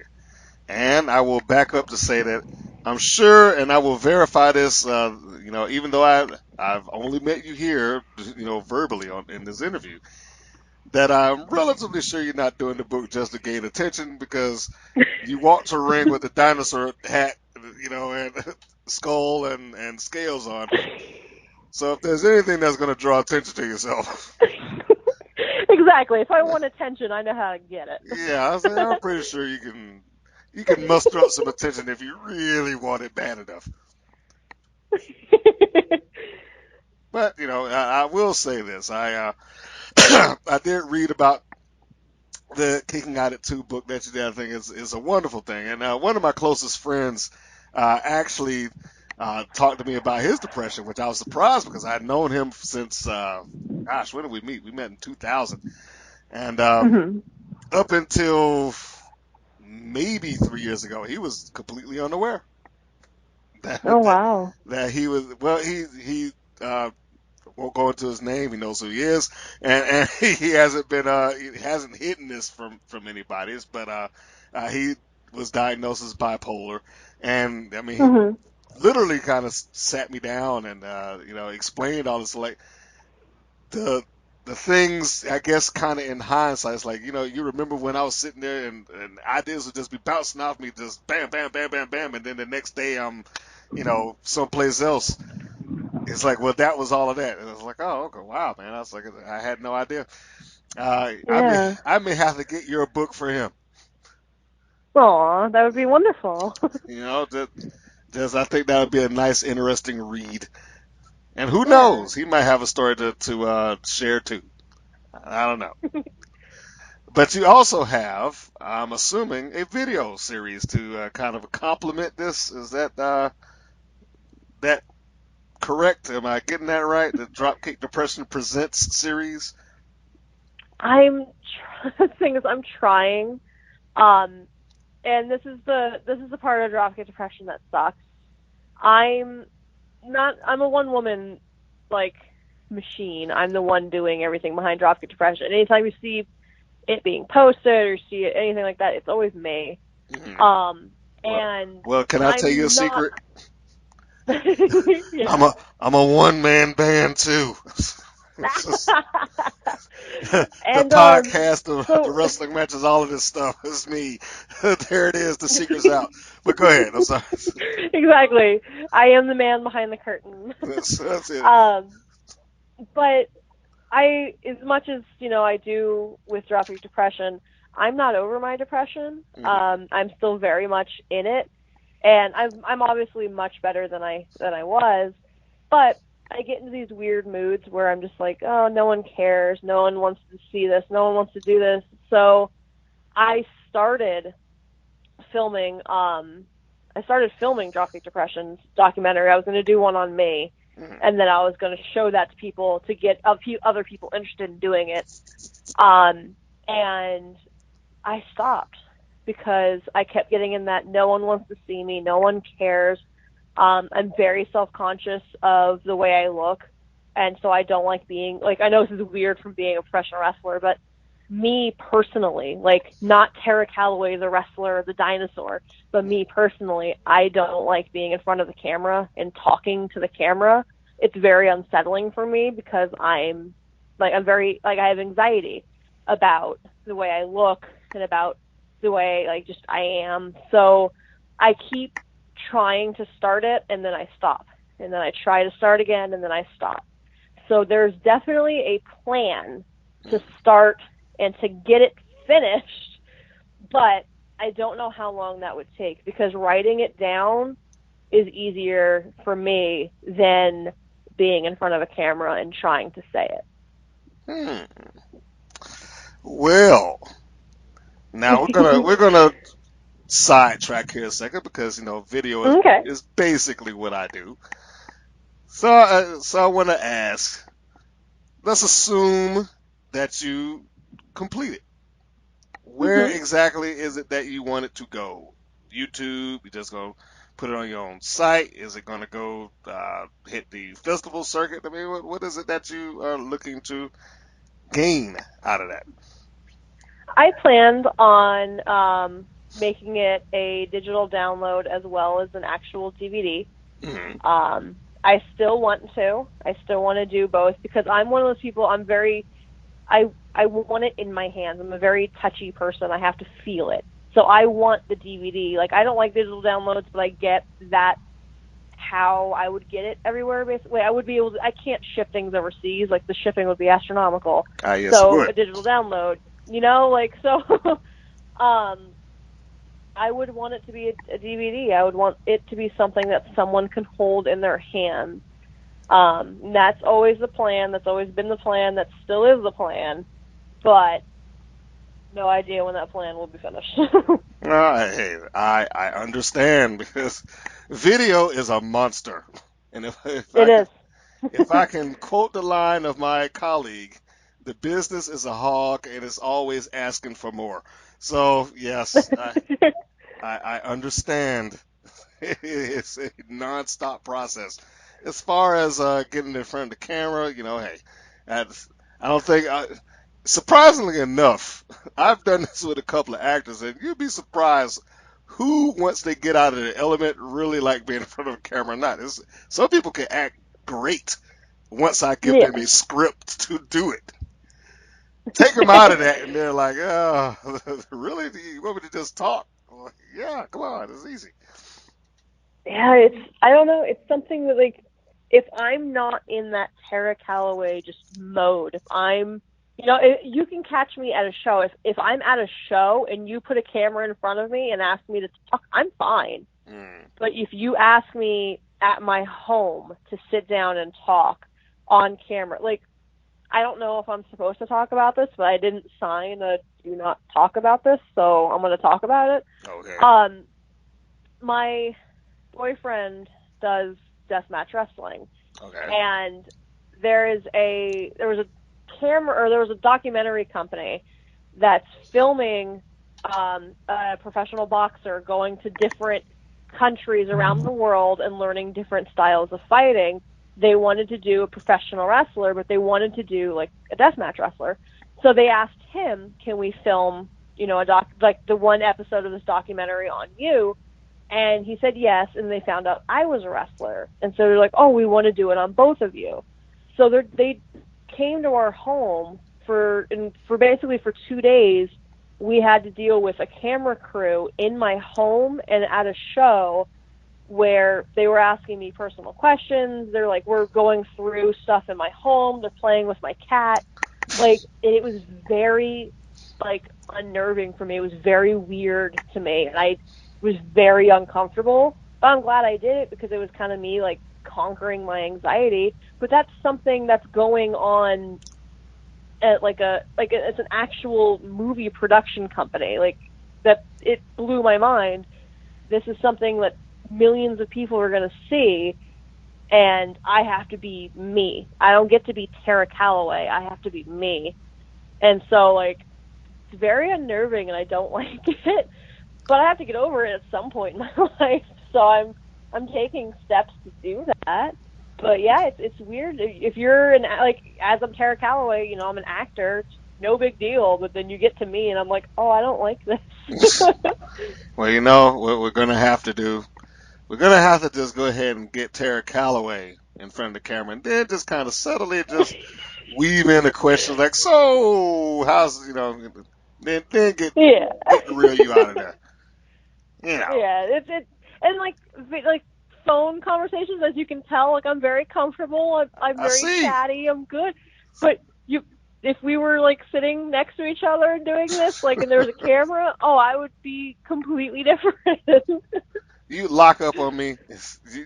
And I will back up to say that I'm sure, and I will verify this, even though I've only met you here, verbally in this interview, that I'm relatively sure you're not doing the book just to gain attention, because you walked to a ring with a dinosaur hat, and skull and scales on. So if there's anything that's going to draw attention to yourself. Exactly. If I want attention, I know how to get it. Yeah, I'm pretty sure you can muster up some attention if you really want it bad enough. But I will say this: I I did read about the Kicking Out at 2 book that you did. I think is a wonderful thing, and one of my closest friends actually talked to me about his depression, which I was surprised because I had known him since when did we meet? We met in 2000, and up until maybe 3 years ago, he was completely unaware Oh, wow. that he was. Well, he won't go into his name. He knows who he is, and he hasn't been he hasn't hidden this from anybody. But he was diagnosed as bipolar, and I mean, he literally kind of sat me down and explained all this, the the things, I guess, kind of in hindsight, it's like, you remember when I was sitting there and ideas would just be bouncing off me, just bam, bam, bam, bam, bam, and then the next day I'm, someplace else. It's like, well, that was all of that. And I was like, oh, okay, wow, man. I was like, I had no idea. Yeah. I may have to get your book for him. Aw, that would be wonderful. I think that would be a nice, interesting read. And who Yeah. knows? He might have a story to share too. I don't know. But you also have, I'm assuming, a video series to kind of complement this. Is that correct? Am I getting that right? The Dropkick Depression Presents series? The thing is, I'm trying. And this is the part of Dropkick Depression that sucks. I'm a one woman machine. I'm the one doing everything behind Dropkick Depression. Anytime you see it being posted or see it, anything like that, it's always me. Well, can I tell you a secret? Yeah. I'm a one man band too. The podcast, the wrestling matches, all of this stuff is me. There it is. The secret's out. But go ahead. I'm sorry. Exactly. I am the man behind the curtain. That's it. But as much as I do with Dropkick Depression, I'm not over my depression. I'm still very much in it, and I'm obviously much better than I was, but I get into these weird moods where I'm just like, oh, no one cares, no one wants to see this, no one wants to do this. So I started filming. Dropkick Depression's documentary. I was going to do one on me. And then I was going to show that to people to get a few other people interested in doing it. And I stopped because I kept getting in that no one wants to see me, no one cares. I'm very self-conscious of the way I look. And so I don't like being, I know this is weird from being a professional wrestler, but me personally, not Terra Calaway, the wrestler, the dinosaur, but me personally, I don't like being in front of the camera and talking to the camera. It's very unsettling for me because I have anxiety about the way I look and about the way, I am. So I keep trying to start it and then I stop. And then I try to start again and then I stop. So there's definitely a plan to start and to get it finished, but I don't know how long that would take because writing it down is easier for me than being in front of a camera and trying to say it. Well, now we're gonna sidetrack here a second because video is basically what I do. So I want to ask. Let's assume that you complete it. Where exactly is it that you want it to go? YouTube? You just gonna put it on your own site? Is it gonna go hit the festival circuit? I mean, what is it that you are looking to gain out of that? I planned on making it a digital download as well as an actual DVD. I still want to do both because I'm one of those people. I want it in my hands. I'm a very touchy person. I have to feel it. So I want the DVD. I don't like digital downloads, but I get that how I would get it everywhere. Basically, I would be able to. I can't ship things overseas. The shipping would be astronomical. Yes, so a digital download, so. I would want it to be a DVD. I would want it to be something that someone can hold in their hands. That's always the plan. That's always been the plan. That still is the plan. But no idea when that plan will be finished. Hey, I understand because video is a monster. And if I can quote the line of my colleague, the business is a hog and it's always asking for more. So yes, I understand. It's a nonstop process. As far as getting in front of the camera, hey, I don't think. Surprisingly enough, I've done this with a couple of actors, and you'd be surprised who, once they get out of the element, really like being in front of a camera or not. Some people can act great once I give them a script to do it. Take them out of that, and they're like, oh, really? Do you want me to just talk? I'm like, yeah, come on, it's easy. Yeah, I don't know, it's something that, like, if I'm not in that Terra Calaway just mode, if I'm, you can catch me at a show. If I'm at a show and you put a camera in front of me and ask me to talk, I'm fine. But if you ask me at my home to sit down and talk on camera, like, I don't know if I'm supposed to talk about this, but I didn't sign a do not talk about this, so I'm going to talk about it. Okay. My boyfriend does deathmatch wrestling, Okay. and there was a documentary company that's filming a professional boxer going to different countries around the world and learning different styles of fighting. They wanted to do a professional wrestler, but they wanted to do like a deathmatch wrestler. So they asked him, "Can we film, the one episode of this documentary on you?" And he said yes, and they found out I was a wrestler. And so they're like, "Oh, we want to do it on both of you." So they came to our home for 2 days. We had to deal with a camera crew in my home and at a show where they were asking me personal questions. They're like, we're going through stuff in my home. They're playing with my cat. Like, it was very, like, unnerving for me. It was very weird to me. And I was very uncomfortable. But I'm glad I did it because it was kind of me, like, conquering my anxiety. But that's something that's going on at, it's an actual movie production company. Like, that, it blew my mind. This is something that millions of people are going to see, and I have to be me. I don't get to be Terra Calaway. I have to be me. And so, like, it's very unnerving, and I don't like it. But I have to get over it at some point in my life. So I'm taking steps to do that. But yeah, it's weird. If you're as I'm Terra Calaway, I'm an actor. It's no big deal. But then you get to me, and I'm like, oh, I don't like this. Well, what we're gonna have to do. We're gonna have to just go ahead and get Terra Calaway in front of the camera, and then just kind of subtly just weave in the questions like, "So, how's then get Yeah. the real you out of there." Yeah, and like phone conversations, as you can tell, like, I'm very comfortable. I'm I very see. chatty. I'm good. But if we were like sitting next to each other and doing this, like, and there was a camera, oh, I would be completely different. You lock up on me,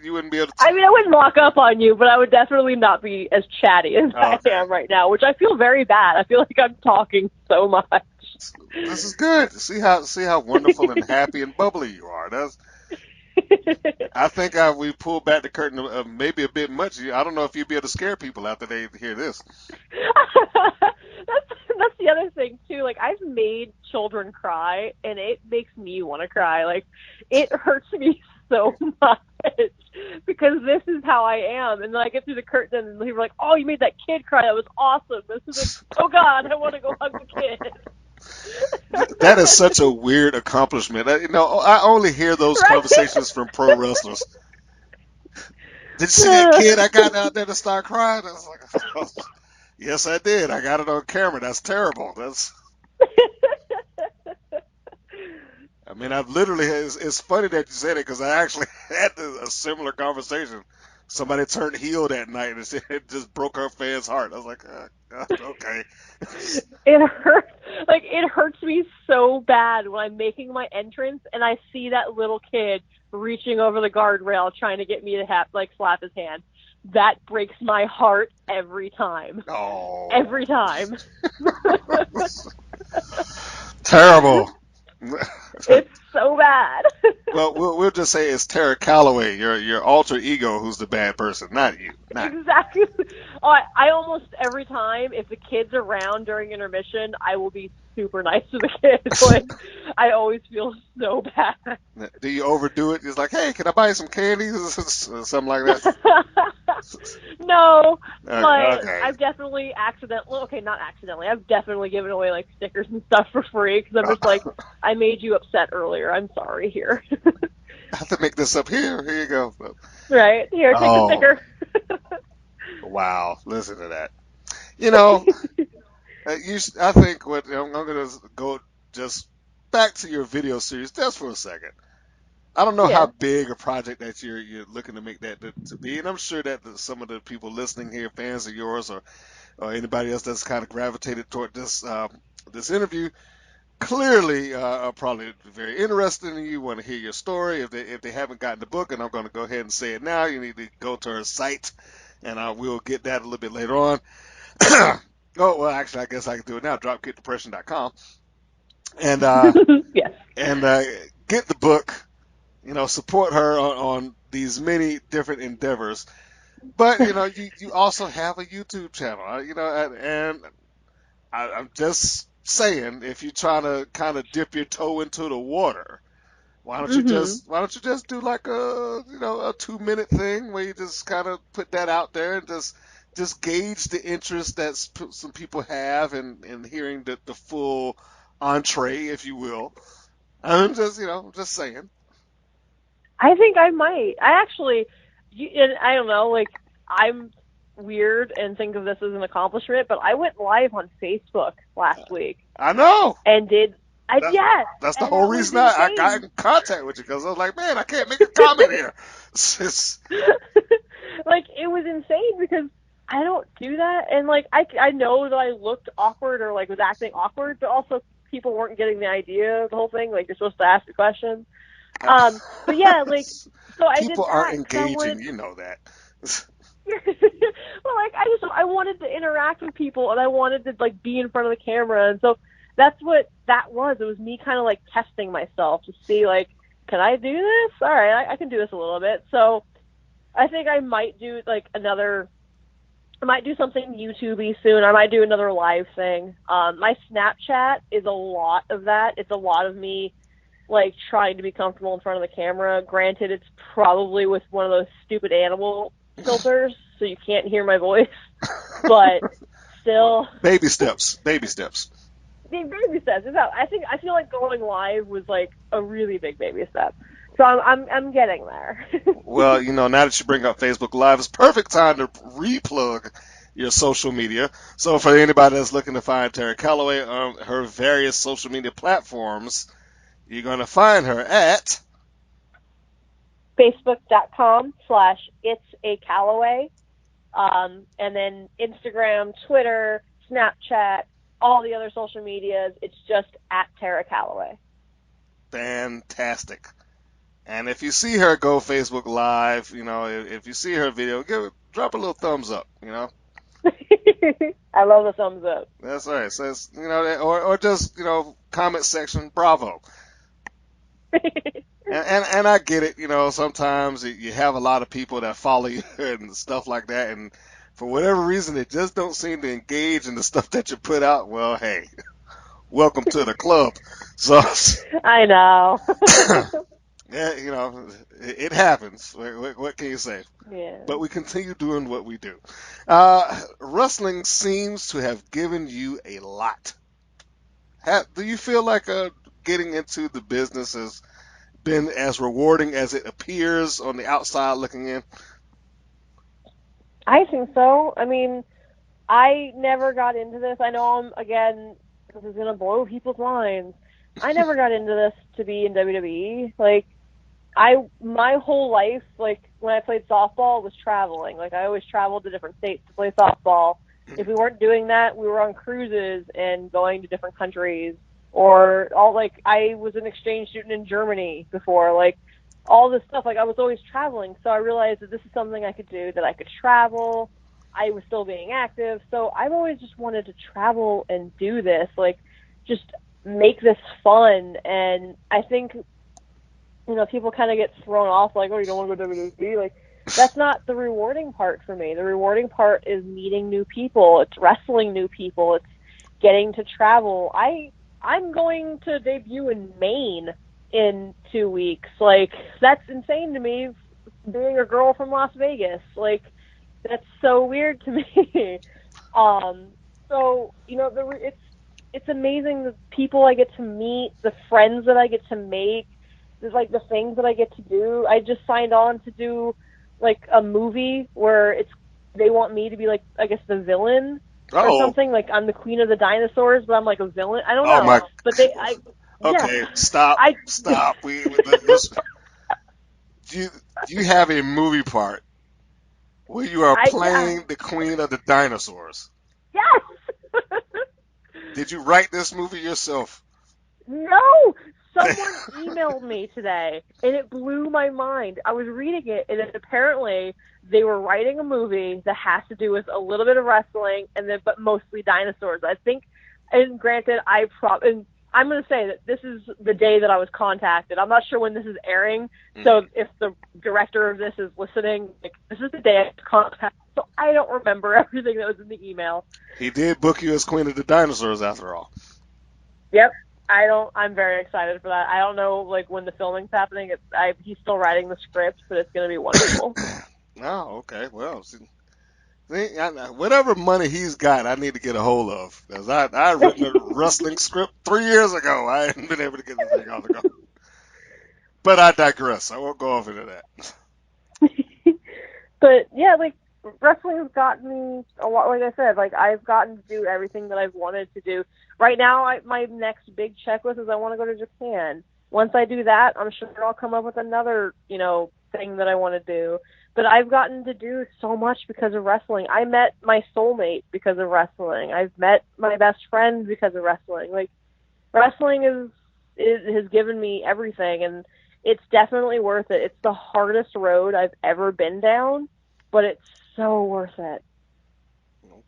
you wouldn't be able to. I mean, I wouldn't lock up on you, but I would definitely not be as chatty as I Okay, am right now, which I feel very bad. I feel like I'm talking so much. this is good. See how wonderful and happy and bubbly you are. I think we pulled back the curtain maybe a bit much. I don't know if you'd be able to scare people after they hear this. That's the other thing too. Like, I've made children cry, and it makes me want to cry. Like, it hurts me so much because this is how I am. And then I get through the curtain, and people are like, "Oh, you made that kid cry. That was awesome." This is like, oh God, I want to go hug the kid. That is such a weird accomplishment. I only hear those Right? conversations from pro wrestlers. Did you see that kid I got out there to start crying? I was like, oh, yes, I did. I got it on camera. That's terrible. I mean, I've literally, it's funny that you said it because I actually had a similar conversation. Somebody turned heel that night and it just broke her fan's heart. I was like, okay. It hurts me so bad when I'm making my entrance and I see that little kid reaching over the guardrail trying to get me to slap his hand. That breaks my heart every time. Oh. Every time. Terrible. It's so bad. Well, we'll just say it's Terra Calaway, your alter ego, who's the bad person, not you. Exactly. I almost every time, if the kid's around during intermission, I will be super nice to the kids. Like, I always feel so bad. Do you overdo it? It's like, hey, can I buy some candy? Something like that. No, but Okay. I've definitely not accidentally, I've definitely given away like stickers and stuff for free because I'm just like, I made you upset earlier. I'm sorry. Here. I have to make this up here. Here you go. Right here, take the sticker. Wow, listen to that. You know, I think I'm going to go just back to your video series just for a second. I don't know how Yeah. big a project that you're looking to make that to be, and I'm sure that some of the people listening here, fans of yours, or anybody else that's kind of gravitated toward this interview, clearly are probably very interested in you, want to hear your story. If they haven't gotten the book, and I'm going to go ahead and say it now, you need to go to her site, and we'll get that a little bit later on. Oh well, actually, I guess I can do it now. Dropkickdepression.com, and Yes. and get the book. Support her on these many different endeavors. But you also have a YouTube channel. And I'm just saying, if you're trying to kind of dip your toe into the water, why don't you just do like a 2-minute thing where you just kind of put that out there and just gauge the interest that some people have in hearing the full entree, if you will. I'm just saying. I think I might. I actually, and I don't know, like, I'm weird and think of this as an accomplishment, but I went live on Facebook last week I know. and That's, yes, that's the and whole that was reason I got insane. in contact with you, because I was like, man, I can't make a comment here. Like, it was insane because I don't do that, and like, I know that I looked awkward or like was acting awkward, but also people weren't getting the idea of the whole thing. Like, you're supposed to ask a question. But yeah, like, so I did People aren't that because I engaging, wanted. you know that. Well, like, I wanted to interact with people and I wanted to like be in front of the camera, and so that's what that was. It was me kind of like testing myself to see, like, can I do this? All right, I can do this a little bit. So I think I might do like I might do something YouTube-y soon. I might do another live thing. My Snapchat is a lot of that. It's a lot of me like trying to be comfortable in front of the camera. Granted, it's probably with one of those stupid animal filters, so you can't hear my voice. But still, Baby steps. Baby steps. big baby steps. I feel like going live was like a really big baby step. So I'm getting there. Well, now that you bring up Facebook Live, it's perfect time to replug your social media. So for anybody that's looking to find Terra Calaway on her various social media platforms, you're going to find her at Facebook.com/itsacallaway. And then Instagram, Twitter, Snapchat, all the other social medias, it's just at Terra Calaway. Fantastic. And if you see her go Facebook Live, if you see her video, drop a little thumbs up, I love the thumbs up. That's right. So it's, or just, comment section, bravo. And I get it, sometimes you have a lot of people that follow you and stuff like that, and for whatever reason, they just don't seem to engage in the stuff that you put out. Well, hey, welcome to the club. So, I know. yeah, it happens. What can you say? Yeah. But we continue doing what we do. Wrestling seems to have given you a lot. Do you feel like getting into the business has been as rewarding as it appears on the outside looking in? I think so. I mean, I never got into this. I know this is going to blow people's minds. I never got into this to be in WWE. Like, my whole life, like, when I played softball, was traveling. Like, I always traveled to different states to play softball. If we weren't doing that, we were on cruises and going to different countries. Or, I was an exchange student in Germany before. Like, all this stuff. Like, I was always traveling. So I realized that this is something I could do, that I could travel. I was still being active. So I've always just wanted to travel and do this. Like, just make this fun. And I think, people kind of get thrown off, like, oh, you don't want to go to WWE. Like, that's not the rewarding part for me. The rewarding part is meeting new people. It's wrestling new people. It's getting to travel. I'm going to debut in Maine in 2 weeks. Like, that's insane to me, being a girl from Las Vegas. Like, that's so weird to me. So, it's amazing the people I get to meet, the friends that I get to make. There's like the things that I get to do. I just signed on to do like a movie where they want me to be like, I guess, the villain. or Oh, something. Like I'm the queen of the dinosaurs, but I'm like a villain. I don't oh know. my. But yeah, Okay, stop, I, stop. Let's, you you have a movie part where you are yeah, playing the queen of the dinosaurs. yes. Did you write this movie yourself? No! Someone emailed me today, and it blew my mind. I was reading it, and apparently they were writing a movie that has to do with a little bit of wrestling, but mostly dinosaurs. I think, and granted, and I'm going to say that this is the day that I was contacted. I'm not sure when this is airing, so if the director of this is listening, like, this is the day I was contacted. So I don't remember everything that was in the email. He did book you as queen of the dinosaurs after all. Yep. I'm very excited for that. I don't know, like, when the filming's happening. He's still writing the script, but it's going to be wonderful. Oh, okay. Well, see, whatever money he's got, I need to get a hold of. Because I written a wrestling script 3 years ago. I haven't been able to get the thing off the go. But I digress. I won't go off into that. But, yeah, like, wrestling has gotten me a lot, like I said, like, I've gotten to do everything that I've wanted to do. Right now, my next big checklist is I want to go to Japan. Once I do that, I'm sure I'll come up with another, thing that I want to do. But I've gotten to do so much because of wrestling. I met my soulmate because of wrestling. I've met my best friend because of wrestling. Like, wrestling has given me everything, and it's definitely worth it. It's the hardest road I've ever been down, but it's so worth it.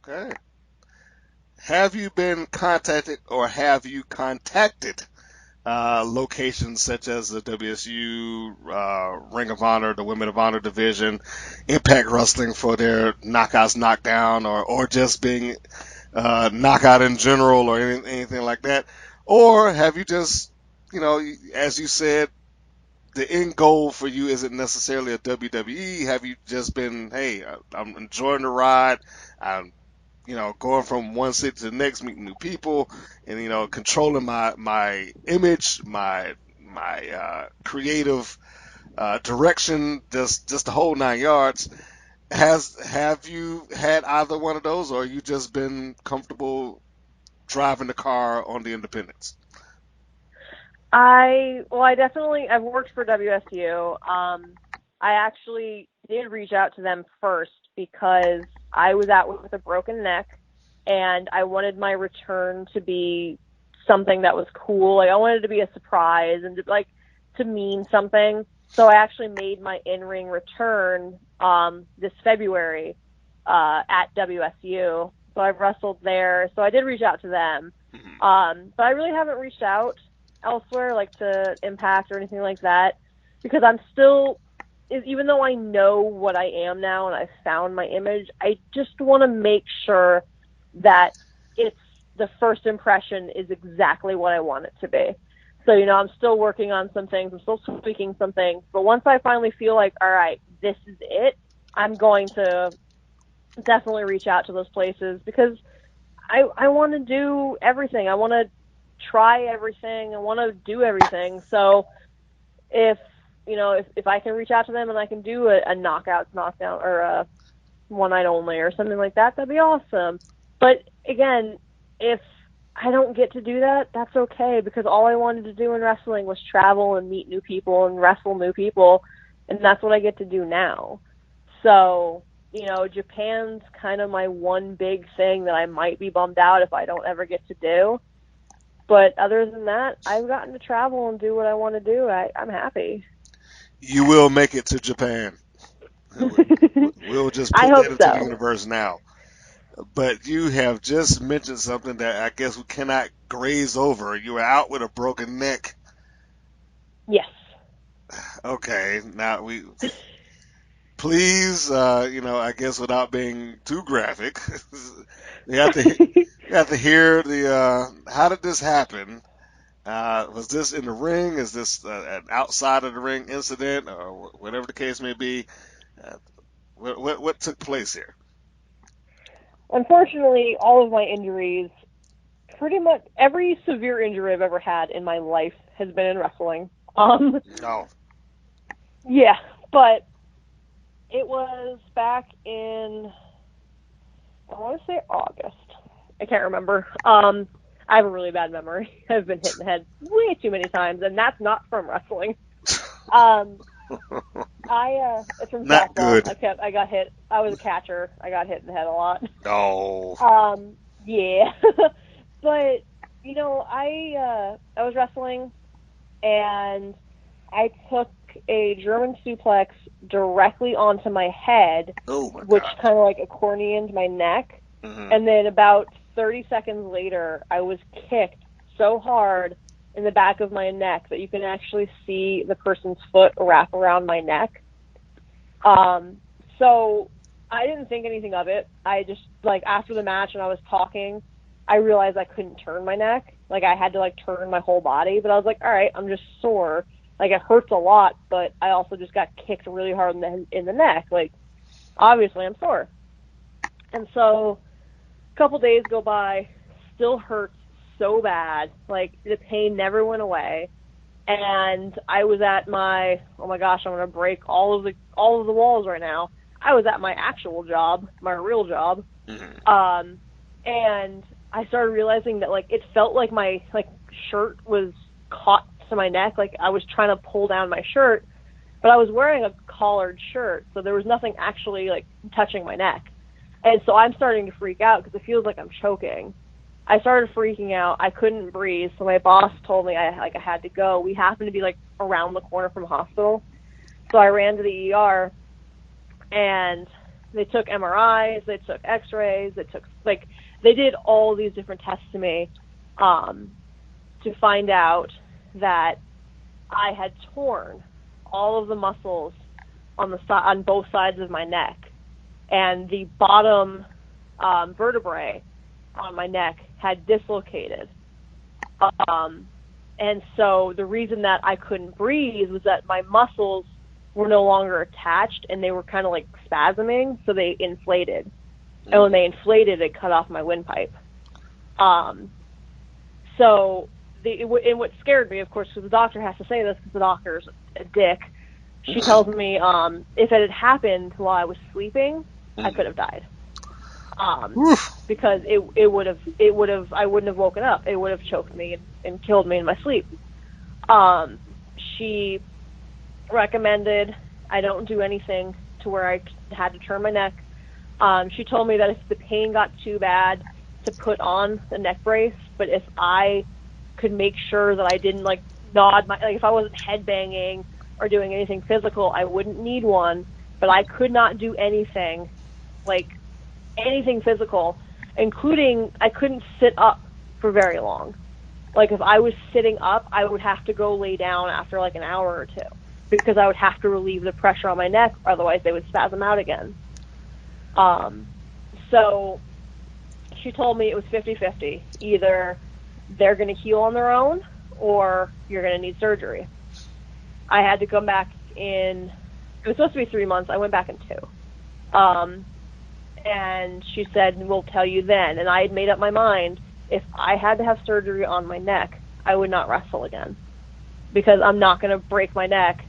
Okay. Have you been contacted or have you contacted locations such as the WSU, Ring of Honor, the Women of Honor division, Impact Wrestling for their knockouts, knockdown, or just being knockout in general or anything like that? Or have you just, as you said, the end goal for you isn't necessarily a WWE? Have you just been, hey, I'm enjoying the ride, I'm going from one city to the next, meeting new people, and controlling my image, my creative direction, just the whole 9 yards. Have you had either one of those, or you just been comfortable driving the car on the independents? I've worked for WSU. I actually did reach out to them first because I was out with a broken neck, and I wanted my return to be something that was cool. Like, I wanted it to be a surprise and to mean something. So I actually made my in-ring return this February at WSU. So I've wrestled there. So I did reach out to them, but I really haven't reached out elsewhere, like to Impact or anything like that, because I'm still, even though I know what I am now and I've found my image, I just want to make sure that it's the first impression is exactly what I want it to be. So, I'm still working on some things, I'm still tweaking some things, but once I finally feel like, all right, this is it, I'm going to definitely reach out to those places, because I want to do everything. I want to try everything. I want to do everything. So if I can reach out to them and I can do a knockdown or a one night only or something like that, that'd be awesome. But again, if I don't get to do that, that's okay, because all I wanted to do in wrestling was travel and meet new people and wrestle new people, and that's what I get to do now. So, Japan's kind of my one big thing that I might be bummed out if I don't ever get to do. But other than that, I've gotten to travel and do what I want to do. I'm happy. You will make it to Japan. We'll just I put hope that into the so. universe now. But you have just mentioned something that I guess we cannot graze over. You were out with a broken neck. Yes. Okay, now please, I guess without being too graphic, you have to hear how did this happen? Was this in the ring? Is this an outside of the ring incident, or whatever the case may be? Uh, what took place here? Unfortunately, all of my injuries, pretty much every severe injury I've ever had in my life has been in wrestling. No. Yeah, but it was back in, I want to say August. I can't remember. I have a really bad memory. I've been hit in the head way too many times, and that's not from wrestling. It's from Not softball. good. I got hit. I was a catcher. I got hit in the head a lot. Oh. Yeah. But, you know, I was wrestling, and I took a German suplex directly onto my head, Oh my which God. kind of like accordioned my neck. Mhm. And then about 30 seconds later, I was kicked so hard in the back of my neck that you can actually see the person's foot wrap around my neck. So I didn't think anything of it. I just, like, after the match and I was talking, I realized I couldn't turn my neck. Like, I had to, like, turn my whole body. But I was like, all right, I'm just sore. Like, it hurts a lot, but I also just got kicked really hard in the neck. Like, obviously I'm sore. And so a couple days go by, still hurts so bad. Like, the pain never went away. And I was at my, oh my gosh, I'm going to break all of the walls right now. I was at my actual job, my real job. Mhm. And I started realizing that, like, it felt like my, like, shirt was caught to my neck. Like, I was trying to pull down my shirt, but I was wearing a collared shirt, so there was nothing actually, like, touching my neck. And so I'm starting to freak out because it feels like I'm choking. I started freaking out. I couldn't breathe, so my boss told me I had to go. We happened to be, like, around the corner from a hospital. So I ran to the ER, and they took MRIs, they took X-rays, they did all these different tests to me to find out that I had torn all of the muscles on both sides of my neck, and the bottom vertebrae on my neck had dislocated. And so the reason that I couldn't breathe was that my muscles were no longer attached, and they were kind of like spasming, so they inflated. And when they inflated, it cut off my windpipe. So and what scared me, of course, because the doctor has to say this because the doctor's a dick. She tells me if it had happened while I was sleeping, I could have died. Because I wouldn't have woken up. It would have choked me and killed me in my sleep. She recommended I don't do anything to where I had to turn my neck. She told me that if the pain got too bad, to put on the neck brace, but if I could make sure that I didn't, like, nod my, like, if I wasn't headbanging or doing anything physical, I wouldn't need one. But I could not do anything, like, anything physical, including I couldn't sit up for very long. Like, if I was sitting up, I would have to go lay down after, like, an hour or two, because I would have to relieve the pressure on my neck, otherwise they would spasm out again. So she told me it was 50-50. Either they're going to heal on their own, or you're going to need surgery. I had to come back it was supposed to be 3 months. I went back in 2. And she said, we'll tell you then. And I had made up my mind, if I had to have surgery on my neck, I would not wrestle again. Because I'm not going to break my neck,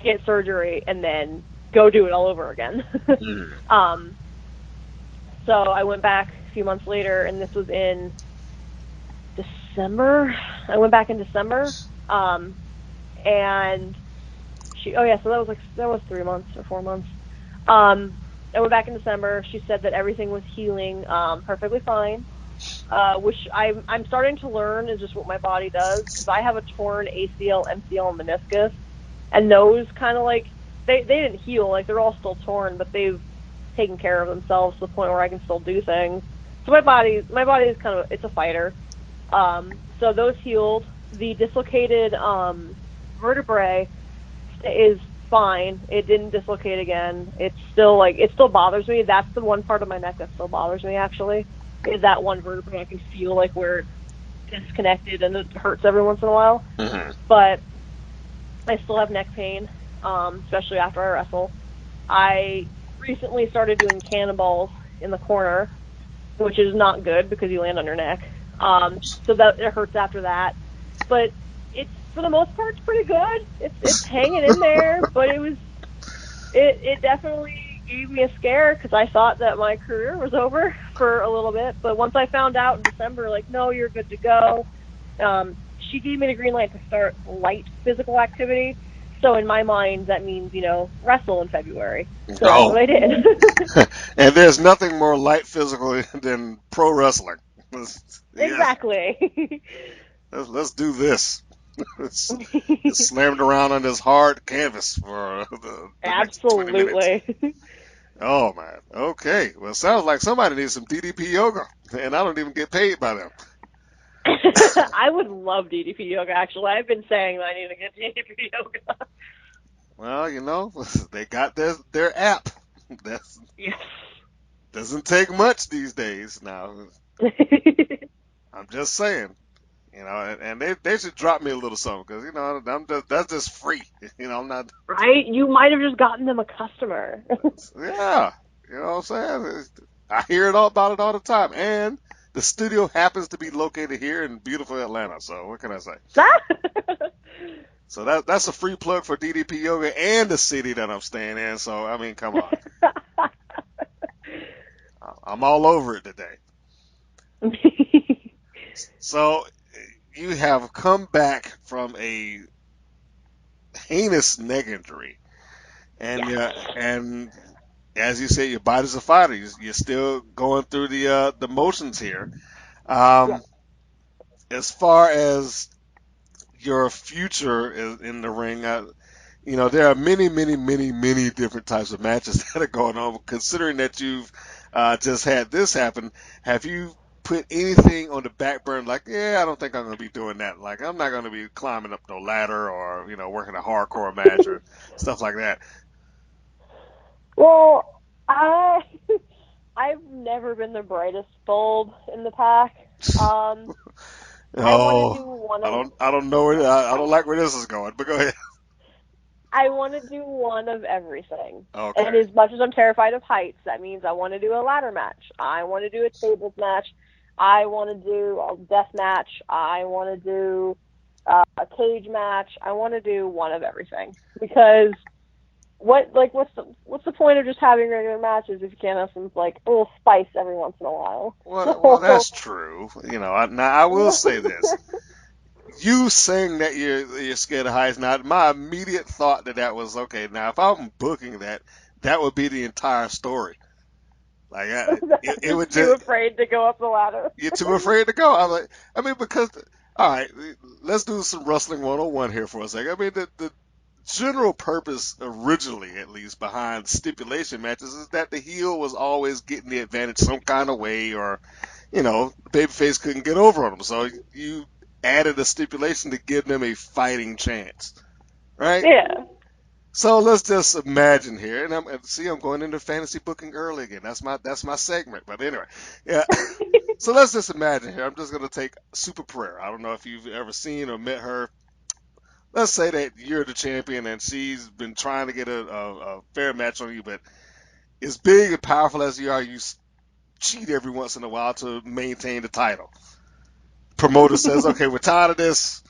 get surgery, and then go do it all over again. So I went back a few months later, and this was in December. I went back in December. And so that was 3 months or 4 months. I went back in December. She said that everything was healing perfectly fine, which I'm starting to learn is just what my body does, because I have a torn ACL, MCL, and meniscus, and those kind of, like, they didn't heal. Like, they're all still torn, but they've taken care of themselves to the point where I can still do things. So my body is kind of, it's a fighter. So those healed. The dislocated vertebrae is fine. It didn't dislocate again. It's still, like, it still bothers me. That's the one part of my neck that still bothers me, actually, is that one vertebrae. I can feel, like, where it's disconnected and it hurts every once in a while. But I still have neck pain, especially after I wrestle. I recently started doing cannonballs in the corner, which is not good because you land on your neck. So that it hurts after that. But it's, for the most part, it's pretty good. It's hanging in there, but it definitely gave me a scare because I thought that my career was over for a little bit. But once I found out in December, like, no, you're good to go. She gave me the green light to start light physical activity. So in my mind, that means, wrestle in February. So that's what I did. And there's nothing more light physical than pro wrestling. Yes, Exactly. let's do this. It's slammed around on this hard canvas for the next 20 minutes. Absolutely. Oh man. Okay. Well, sounds like somebody needs some DDP yoga, and I don't even get paid by them. I would love DDP yoga, actually. I've been saying that I need to get DDP yoga. Well, they got their app. That Yes. doesn't take much these days. Now, I'm just saying. And they should drop me a little something because that's just free. I'm not. Right? You might have just gotten them a customer. Yeah, you know what I'm saying. I hear about it all the time, and the studio happens to be located here in beautiful Atlanta. So what can I say? So that's a free plug for DDP Yoga and the city that I'm staying in. So I mean, come on, I'm all over it today. So you have come back from a heinous neck injury, and and as you said, your body's a fighter. You're still going through the motions here. Yeah. As far as your future is in the ring, there are many, many, many, many different types of matches that are going on. Considering that you've just had this happen, have you put anything on the back burner? Like, yeah, I don't think I'm going to be doing that. Like, I'm not going to be climbing up no ladder or working a hardcore match or stuff like that. Well, I've never been the brightest bulb in the pack. I want to do one of. I don't know where I don't like where this is going, but go ahead. I want to do one of everything. Okay. And as much as I'm terrified of heights, that means I want to do a ladder match. I want to do a tables match. I want to do a death match. I want to do a cage match. I want to do one of everything because what's the point of just having regular matches if you can't have some a little spice every once in a while? Well, that's true. Now I will say this. You saying that you're scared of heights. Now, my immediate thought that was okay. Now, if I'm booking that would be the entire story. Like it would too afraid to go up the ladder. You're too afraid to go. Because all right, let's do some wrestling 101 here for a second. I mean, the general purpose originally, at least, behind stipulation matches is that the heel was always getting the advantage some kind of way, or the babyface couldn't get over on him. So you added a stipulation to give them a fighting chance, right? Yeah. So let's just imagine here, and I'm going into fantasy booking early again. That's my segment. But anyway, yeah. So let's just imagine here. I'm just gonna take Super Prayer. I don't know if you've ever seen or met her. Let's say that you're the champion and she's been trying to get a fair match on you, but as big and powerful as you are, you cheat every once in a while to maintain the title. Promoter says, okay, we're tired of this.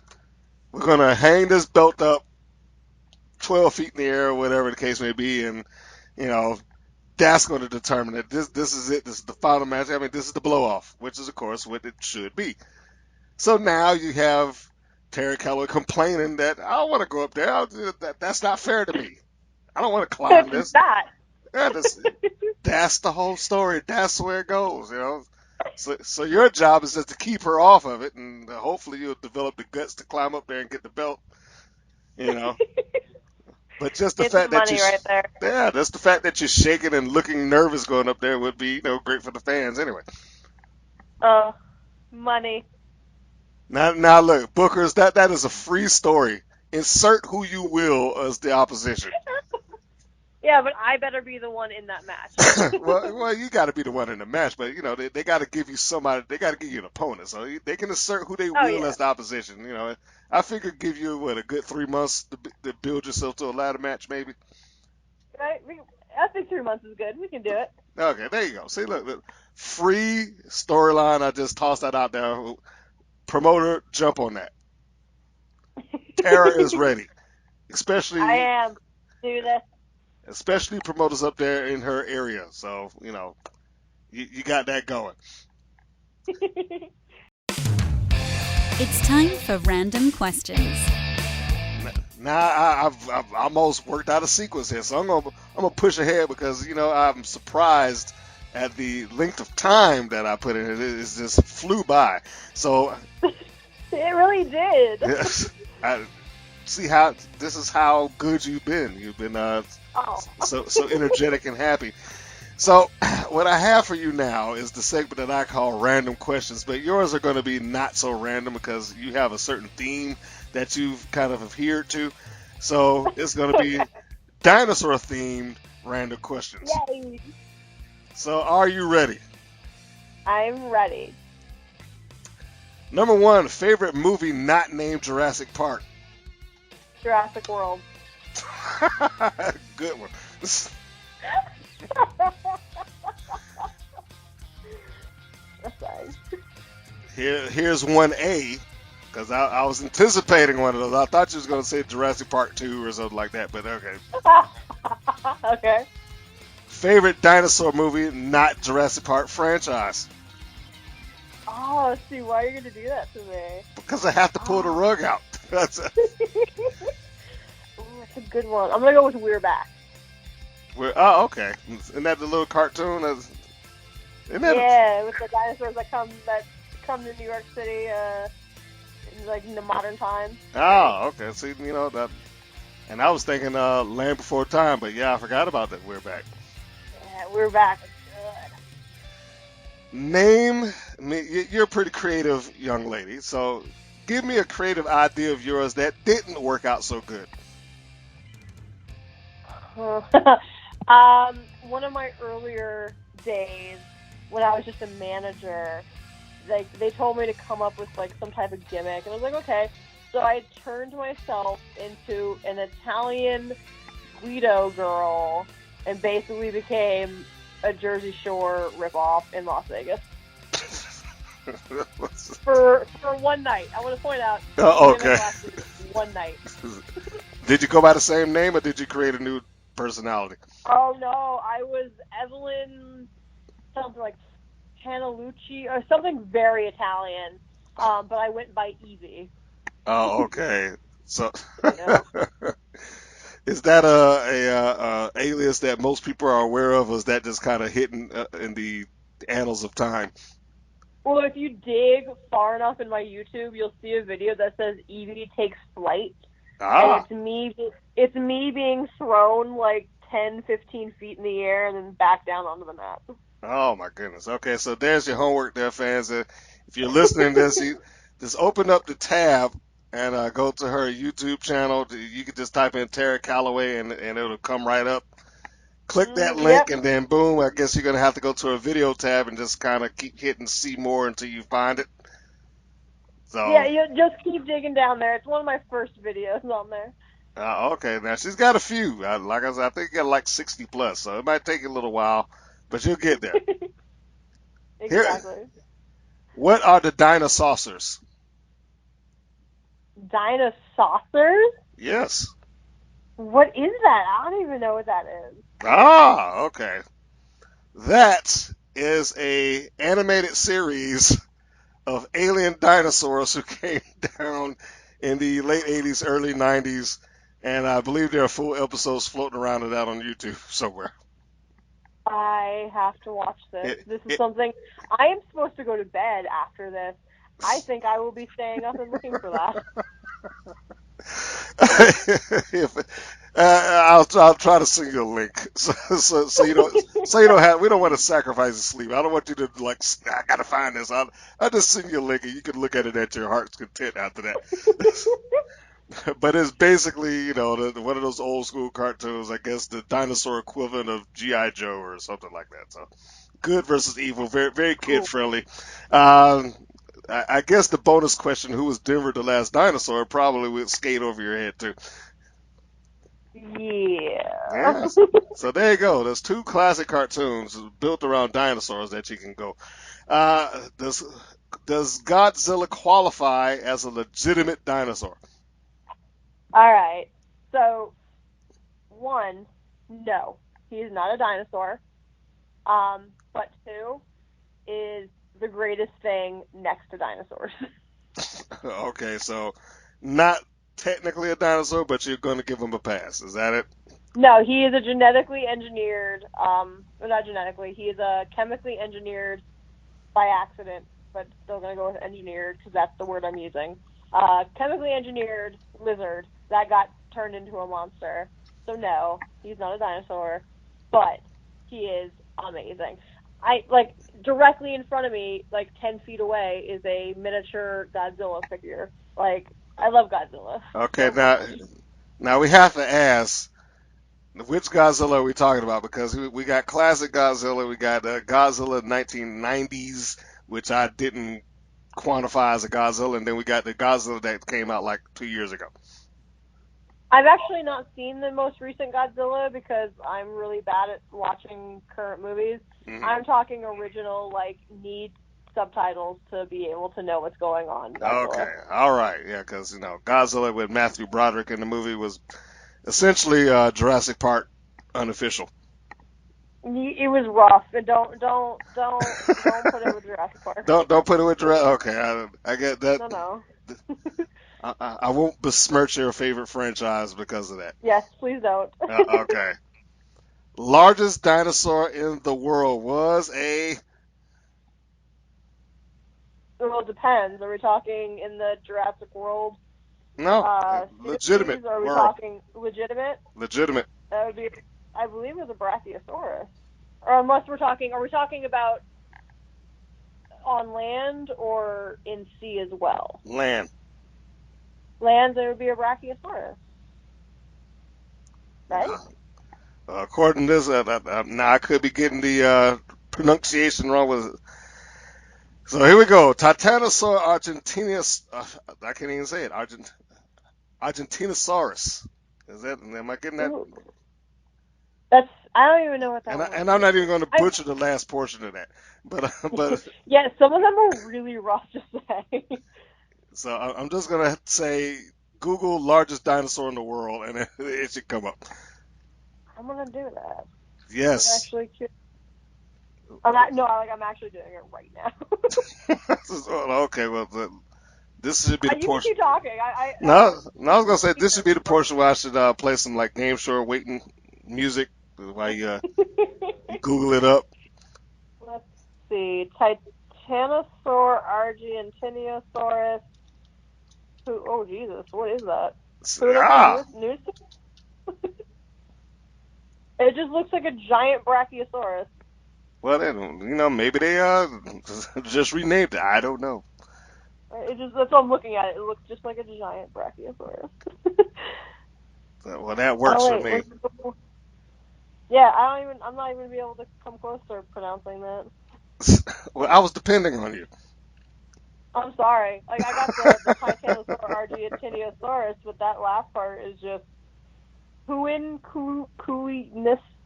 We're going to hang this belt up 12 feet in the air or whatever the case may be, and, that's going to determine that this is it. This is the final match. I mean, this is the blow-off, which is, of course, what it should be. So now you have Terra Calaway complaining that I don't want to go up there. That's not fair to me. I don't want to climb this. Yeah, that's the whole story. That's where it goes, So your job is just to keep her off of it, and hopefully you'll develop the guts to climb up there and get the belt, But just the it's fact that money right there. Yeah, that's the fact that you're shaking and looking nervous going up there would be, great for the fans anyway. Money. Now look, Bookers, that is a free story. Insert who you will as the opposition. Yeah, but I better be the one in that match. well, you got to be the one in the match, but they got to give you somebody. They got to give you an opponent, so they can assert who they will as the opposition. I figure give you a good 3 months to build yourself to a ladder match, maybe. I think 3 months is good. We can do it. Okay, there you go. See, look, free storyline. I just tossed that out there. Promoter, jump on that. Terra is ready, especially. I am. Do this. especially promoters up there in her area. So, you got that going. It's time for random questions. Now I've almost worked out a sequence here, so I'm gonna push ahead because I'm surprised at the length of time that I put in it. It just flew by. So It really did. yes, I see how this is how good you've been. You've been so energetic and happy. So what I have for you now is the segment that I call random questions, but yours are going to be not so random because you have a certain theme that you've kind of adhered to. So it's going to be dinosaur themed random questions. Yay! So are you ready? I'm ready. Number 1, favorite movie not named Jurassic Park. Jurassic World. Good one. Sorry. Here's 1A, because I was anticipating one of those. I thought you was going to say Jurassic Park 2 or something like that, but okay. Okay. Favorite dinosaur movie not Jurassic Park franchise. Oh, see, why are you going to do that to me? Because I have to pull the rug out. That's it. Ooh, that's a good one. I'm going to go with We're Back. Oh, okay. Isn't that the little cartoon? Yeah, with the dinosaurs that come to New York City in the modern time. Oh, okay. See, that. And I was thinking Land Before Time, but yeah, I forgot about that. We're Back. Yeah, We're Back. It's good. Name me. You're a pretty creative young lady, so give me a creative idea of yours that didn't work out so good. One of my earlier days when I was just a manager, they told me to come up with some type of gimmick, and I was like, okay. So I turned myself into an Italian Guido girl and basically became a Jersey Shore ripoff in Las Vegas. for one night. I want to point out. Oh, okay. One night. Did you go by the same name, or did you create a new personality? Oh no, I was Evelyn, something like Panalucci or something very Italian. But I went by Evie. Oh, okay. So, Yeah. is that a alias that most people are aware of, or is that just kind of hidden in the annals of time? Well, if you dig far enough in my YouTube, you'll see a video that says Evie takes flight. Ah. And it's me being thrown 10, 15 feet in the air and then back down onto the mat. Oh my goodness. Okay, so there's your homework there, fans. If you're listening to this, just open up the tab and go to her YouTube channel. You can just type in Terra Calaway and it'll come right up. Click that link, and then boom, I guess you're going to have to go to a video tab and just kind of keep hitting see more until you find it. So yeah, you just keep digging down there. It's one of my first videos on there. Okay, now she's got a few. Like I said, I think you got 60 plus, so it might take a little while, but you'll get there. Exactly. What are the dinosaurs? Dinosaurs? Yes. What is that? I don't even know what that is. Ah, okay. That is a animated series of alien dinosaurs who came down in the late 80s, early 90s, and I believe there are full episodes floating around of that on YouTube somewhere. I have to watch this. This is something I am supposed to go to bed after this. I think I will be staying up and looking for that. I'll try to send you a link so you don't have, we don't want to sacrifice the sleep. I don't want you to I gotta find this. I'll just send you a link and you can look at it at your heart's content after that. But it's basically one of those old school cartoons. I guess the dinosaur equivalent of G.I. Joe or something like that. So good versus evil, very very kid friendly. I guess the bonus question, who was Denver the last dinosaur, probably would skate over your head too. Yeah. So there you go. There's 2 classic cartoons built around dinosaurs that you can go. Does Godzilla qualify as a legitimate dinosaur? All right. So, one, No, he is not a dinosaur. But 2 is the greatest thing next to dinosaurs. Okay, so not technically a dinosaur, but you're going to give him a pass. Is that it? No, he is a genetically engineered, well, not genetically, he is a chemically engineered by accident, but still going to go with engineered because that's the word I'm using. Chemically engineered lizard that got turned into a monster. So no, he's not a dinosaur, but he is amazing. Directly in front of me, 10 feet away, is a miniature Godzilla figure. I love Godzilla. Okay, So now we have to ask, which Godzilla are we talking about? Because we got classic Godzilla, we got Godzilla 1990s, which I didn't quantify as a Godzilla, and then we got the Godzilla that came out like 2 years ago. I've actually not seen the most recent Godzilla because I'm really bad at watching current movies. Mhm. I'm talking original, need subtitles to be able to know what's going on. Godzilla. Okay, all right, yeah, because Godzilla with Matthew Broderick in the movie was essentially Jurassic Park unofficial. It was rough, and don't put it with Jurassic Park. Don't put it with Jurassic. Okay, I get that. No. I won't besmirch your favorite franchise because of that. Yes, please don't. Okay. Largest dinosaur in the world was a. Well, it depends. Are we talking in the Jurassic World? No, legitimate 60s, or are we world. talking legitimate? Legitimate. That would be, I believe, it was a Brachiosaurus. Or unless are we talking about on land or in sea as well? Land. Land, there would be a Brachiosaurus. Right? According to this, now I could be getting the pronunciation wrong with it. So here we go. Titanosaur argentinus. I can't even say it. Argentinosaurus. Am I getting that? Ooh. I don't even know what that was. And I'm not even going to butcher the last portion of that. But yeah, some of them are really rough to say. So I'm just going to say Google largest dinosaur in the world, and it should come up. I'm going to do that. Yes. I'm actually curious. I'm actually doing it right now. Okay, well, this should be the You portion. keep talking. No, I was going to say this should be the portion where I should play some game show waiting music while you Google it up. Let's see. Titanosaur argentinosaurus. Oh, Jesus. What is that? News? It just looks like a giant Brachiosaurus. Well, then, maybe they just renamed it. I don't know. That's what I'm looking at. It looks just like a giant Brachiosaurus. Well, that works for me. Yeah, I'm not even gonna be able to come close to pronouncing that. Well, I was depending on you. I'm sorry. I got the Titanosaur argentinosaurus, but that last part is just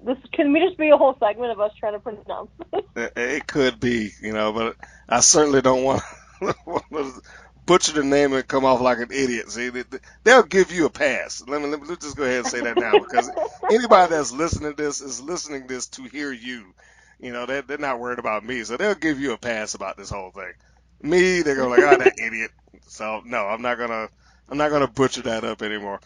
This can we just be a whole segment of us trying to pronounce this? It could be, but I certainly don't want to butcher the name and come off like an idiot. See, they'll give you a pass. Let me just go ahead and say that now, because anybody that's listening to this is listening to this to hear you. They're not worried about me, so they'll give you a pass about this whole thing. Me, they're going like, that idiot. So no, I'm not gonna butcher that up anymore.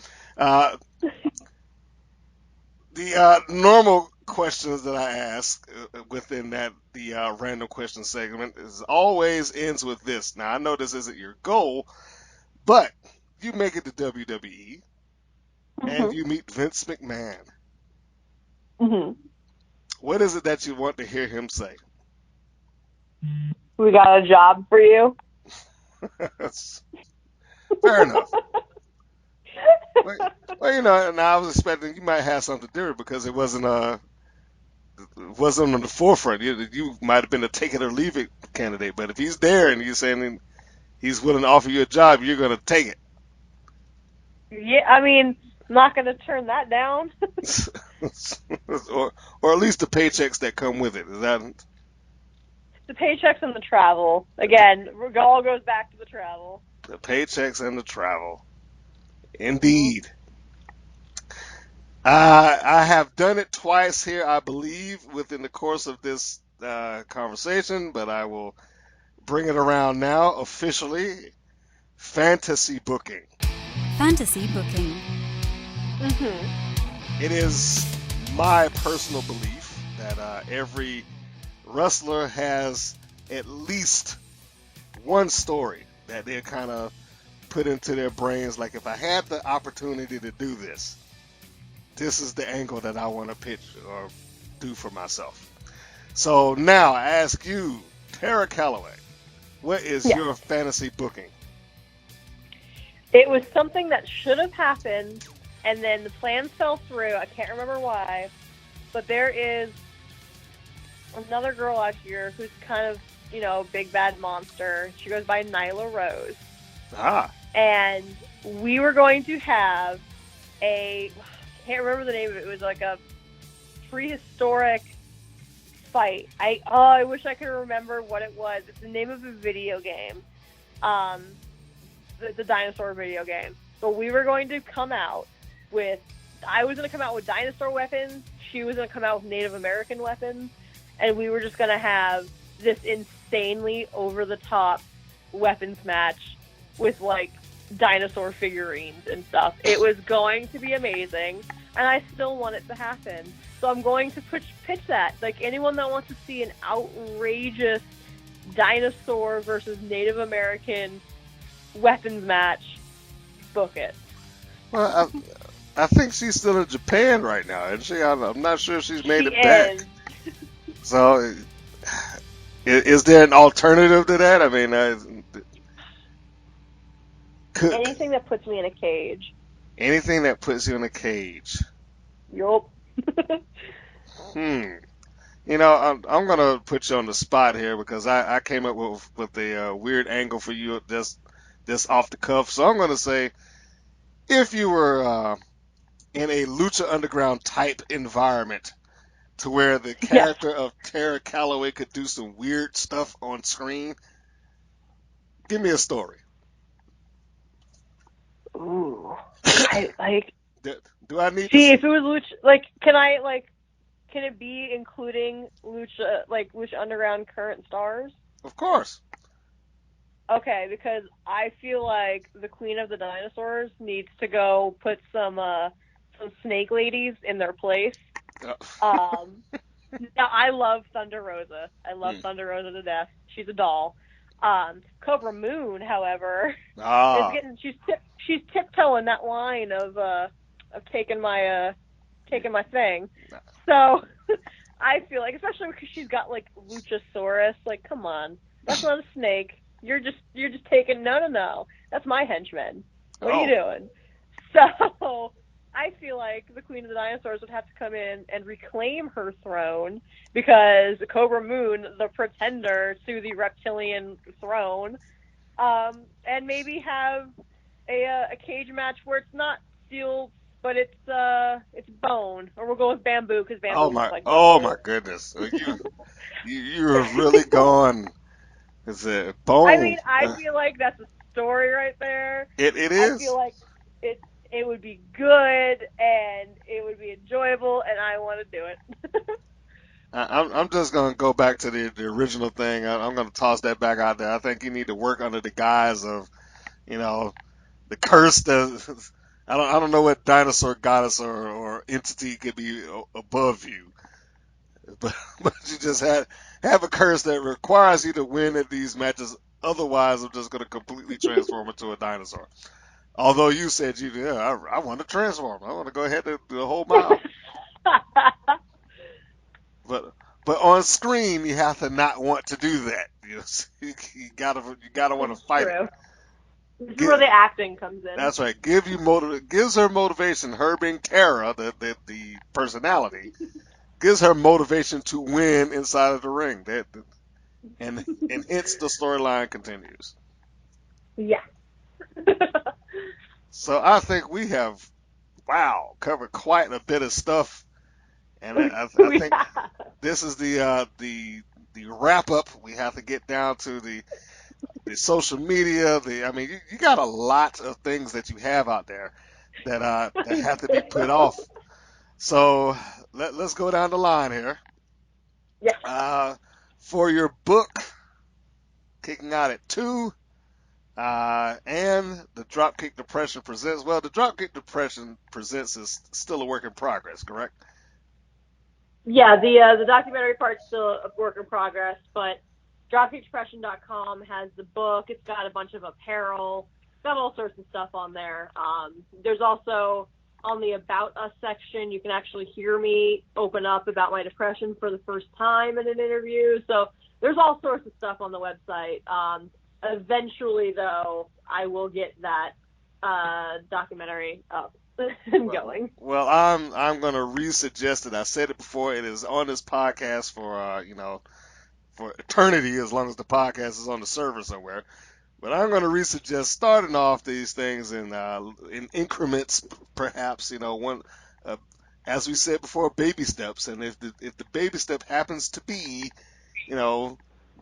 The normal questions that I ask within the random question segment always ends with this. Now I know this isn't your goal, but you make it to WWE and you meet Vince McMahon. Mm-hmm. What is it that you want to hear him say? We got a job for you. Fair enough. Well, and I was expecting you might have something different because it wasn't on the forefront. You might have been a take it or leave it candidate, but if he's there and you're saying he's willing to offer you a job, you're going to take it. Yeah, I'm not going to turn that down. or at least the paychecks that come with it. Is that the paychecks and the travel? Again, it all goes back to the travel. The paychecks and the travel. Indeed. I have done it twice here, I believe, within the course of this conversation, but I will bring it around now officially. Fantasy booking. Fantasy booking. It is my personal belief that every wrestler has at least one story that they kind of put into their brains. Like, if I had the opportunity to do this, this is the angle that I want to pitch or do for myself. So now I ask you, Terra Calaway, what is your fantasy booking? It was something that should have happened, and then the plans fell through. I can't remember why, but there is another girl out here who's kind of, big bad monster. She goes by Nyla Rose. And we were going to have I can't remember the name of it. It was like a prehistoric fight. I wish I could remember what it was. It's the name of a video game. The dinosaur video game. But we were going to come out with, I was going to come out with dinosaur weapons. She was going to come out with Native American weapons. And we were just going to have this insanely over-the-top weapons match with, like, dinosaur figurines and stuff. It was going to be amazing, and I still want it to happen. So I'm going to pitch that. Like, anyone that wants to see an outrageous dinosaur versus Native American weapons match, book it. Well, I think she's still in Japan right now, isn't she? I'm not sure if she's made it back. So, is there an alternative to that? I mean, anything that puts me in a cage. Anything that puts you in a cage. Yup. I'm going to put you on the spot here because I came up with a weird angle for you just off the cuff. So I'm going to say, if you were in a Lucha Underground type environment to where the character of Terra Calaway could do some weird stuff on screen, give me a story. Ooh. Do I need see if it was Lucha? Can it be including Lucha Underground current stars? Of course. Okay, because I feel like the Queen of the Dinosaurs needs to go put some snake ladies in their place. Now, I love Thunder Rosa. I love Thunder Rosa to death. She's a doll. Cobra Moon, however, she's tiptoeing that line of taking my thing. So I feel like, especially because she's got like Luchasaurus, like, come on, that's not a snake. You're just taking no. That's my henchman. What are you doing? So I feel like the Queen of the Dinosaurs would have to come in and reclaim her throne because Cobra Moon, the pretender to the reptilian throne, and maybe have a cage match where it's not steel, but it's bone, or we'll go with bamboo because bamboo looks like bamboo. Oh my goodness! You're really going. Is it bone? I mean, I feel like that's a story right there. It is. I feel like it would be good and it would be enjoyable, and I want to do it. I'm just going to go back to the original thing. I'm going to toss that back out there. I think you need to work under the guise of, the curse that I don't know what dinosaur goddess or entity could be above you, but you just have a curse that requires you to win at these matches. Otherwise, I'm just going to completely transform into a dinosaur. Although you said I want to transform. I want to go ahead and do the whole mile. But on screen, you have to not want to do that. You gotta want to fight it. This is where the acting comes in. That's right. Gives her motivation. Her being Terra, the personality, gives her motivation to win inside of the ring. And hence the storyline continues. Yeah. So I think we have, covered quite a bit of stuff, and I think this is the wrap up. We have to get down to the social media. You got a lot of things that you have out there that have to be put off. So let's go down the line here. Yeah. For your book, Kicking Out at 2, and the Dropkick Depression Presents. Well, the Dropkick Depression Presents is still a work in progress, correct? Yeah, the documentary part's still a work in progress, but dropkickdepression.com has the book. It's got a bunch of apparel. It's got all sorts of stuff on there. There's also, on the About Us section, you can actually hear me open up about my depression for the first time in an interview. So there's all sorts of stuff on the website. Eventually, though, I will get that documentary up and going. Well, I'm gonna re-suggest it. I said it before. It is on this podcast for for eternity, as long as the podcast is on the server somewhere. But I'm gonna re-suggest starting off these things in increments, perhaps. One, as we said before, baby steps. And if the baby step happens to be,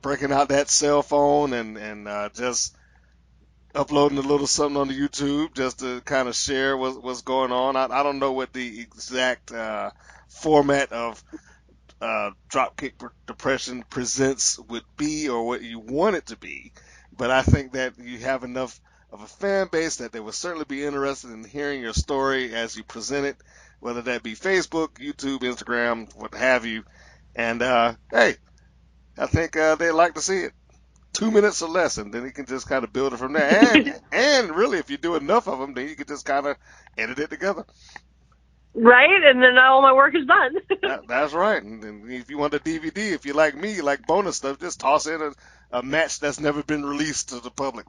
breaking out that cell phone and just uploading a little something on the YouTube just to kind of share what's going on. I don't know what the exact format of Dropkick Depression Presents would be or what you want it to be, but I think that you have enough of a fan base that they will certainly be interested in hearing your story as you present it, whether that be Facebook, YouTube, Instagram, what have you. And hey, I think they'd like to see it. 2 minutes or less, and then you can just kind of build it from there. And really, if you do enough of them, then you can just kind of edit it together. Right, and then all my work is done. That's right. And if you want a DVD, if you like me, you like bonus stuff, just toss in a match that's never been released to the public.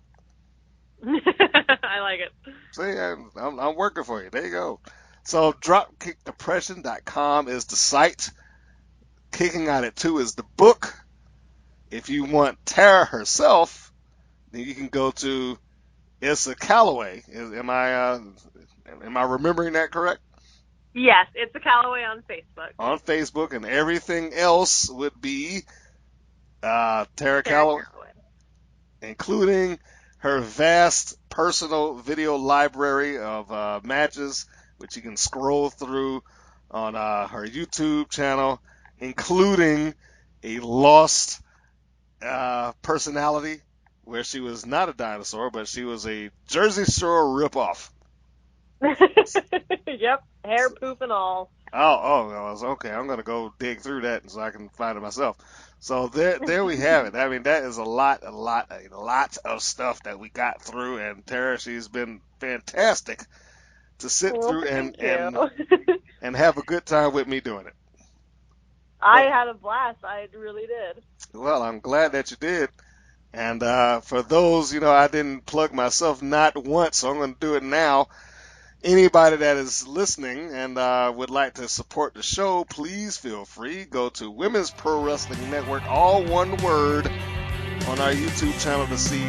I like it. See, I'm working for you. There you go. So dropkickdepression.com is the site. Kicking Out at 2 is the book. If you want Terra herself, then you can go to Issa Calaway. Am I remembering that correct? Yes, it's a Calaway on Facebook. On Facebook, and everything else would be Terra Calaway, including her vast personal video library of matches, which you can scroll through on her YouTube channel, including a lost personality where she was not a dinosaur, but she was a Jersey Shore ripoff. Yep, hair, poop, and all. Oh, okay. I'm gonna go dig through that so I can find it myself. So there we have it. I mean, that is a lot of stuff that we got through, and Tara, she's been fantastic to sit through and have a good time with me doing it. I had a blast. I really did. Well, I'm glad that you did. And for those, I didn't plug myself not once, so I'm going to do it now. Anybody that is listening and would like to support the show, please feel free. Go to Women's Pro Wrestling Network, all one word, on our YouTube channel to see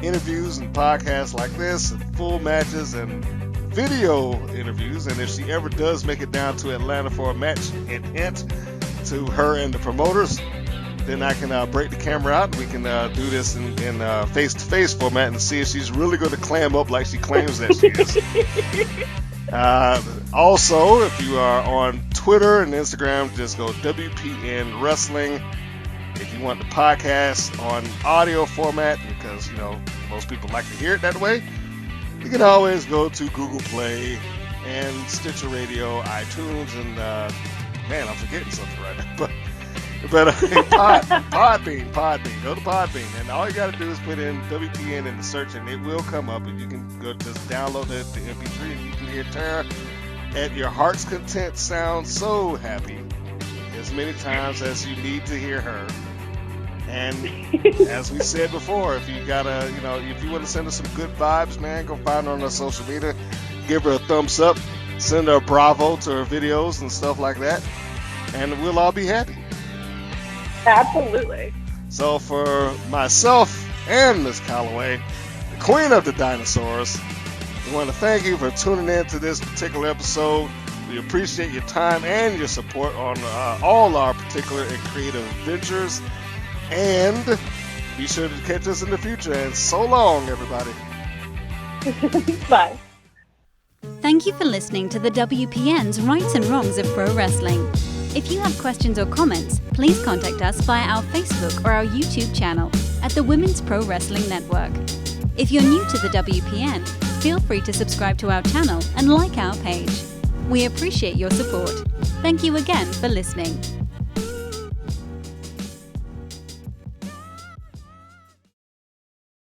interviews and podcasts like this, and full matches and video interviews. And if she ever does make it down to Atlanta for a match, hint to her and the promoters, then I can break the camera out. We can do this in face-to-face format and see if she's really going to clam up like she claims that she is. Also, if you are on Twitter and Instagram, just go WPN Wrestling. If you want the podcast on audio format, because most people like to hear it that way, you can always go to Google Play and Stitcher Radio, iTunes, and man, I'm forgetting something right now, but Podbean. Go to Podbean, and all you got to do is put in WPN in the search, and it will come up, and you can go just download the MP3, and you can hear Tara at your heart's content, sound so happy as many times as you need to hear her. And as we said before, if you gotta, if you want to send us some good vibes, man, go find her on our social media, give her a thumbs up, send her a bravo to her videos and stuff like that, and we'll all be happy. Absolutely. So for myself and Miss Calaway, the queen of the dinosaurs, we want to thank you for tuning in to this particular episode. We appreciate your time and your support on all our particular and creative ventures. And be sure to catch us in the future. And so long, everybody. Bye. Thank you for listening to the WPN's Rights and Wrongs of Pro Wrestling. If you have questions or comments, please contact us via our Facebook or our YouTube channel at the Women's Pro Wrestling Network. If you're new to the WPN, feel free to subscribe to our channel and like our page. We appreciate your support. Thank you again for listening.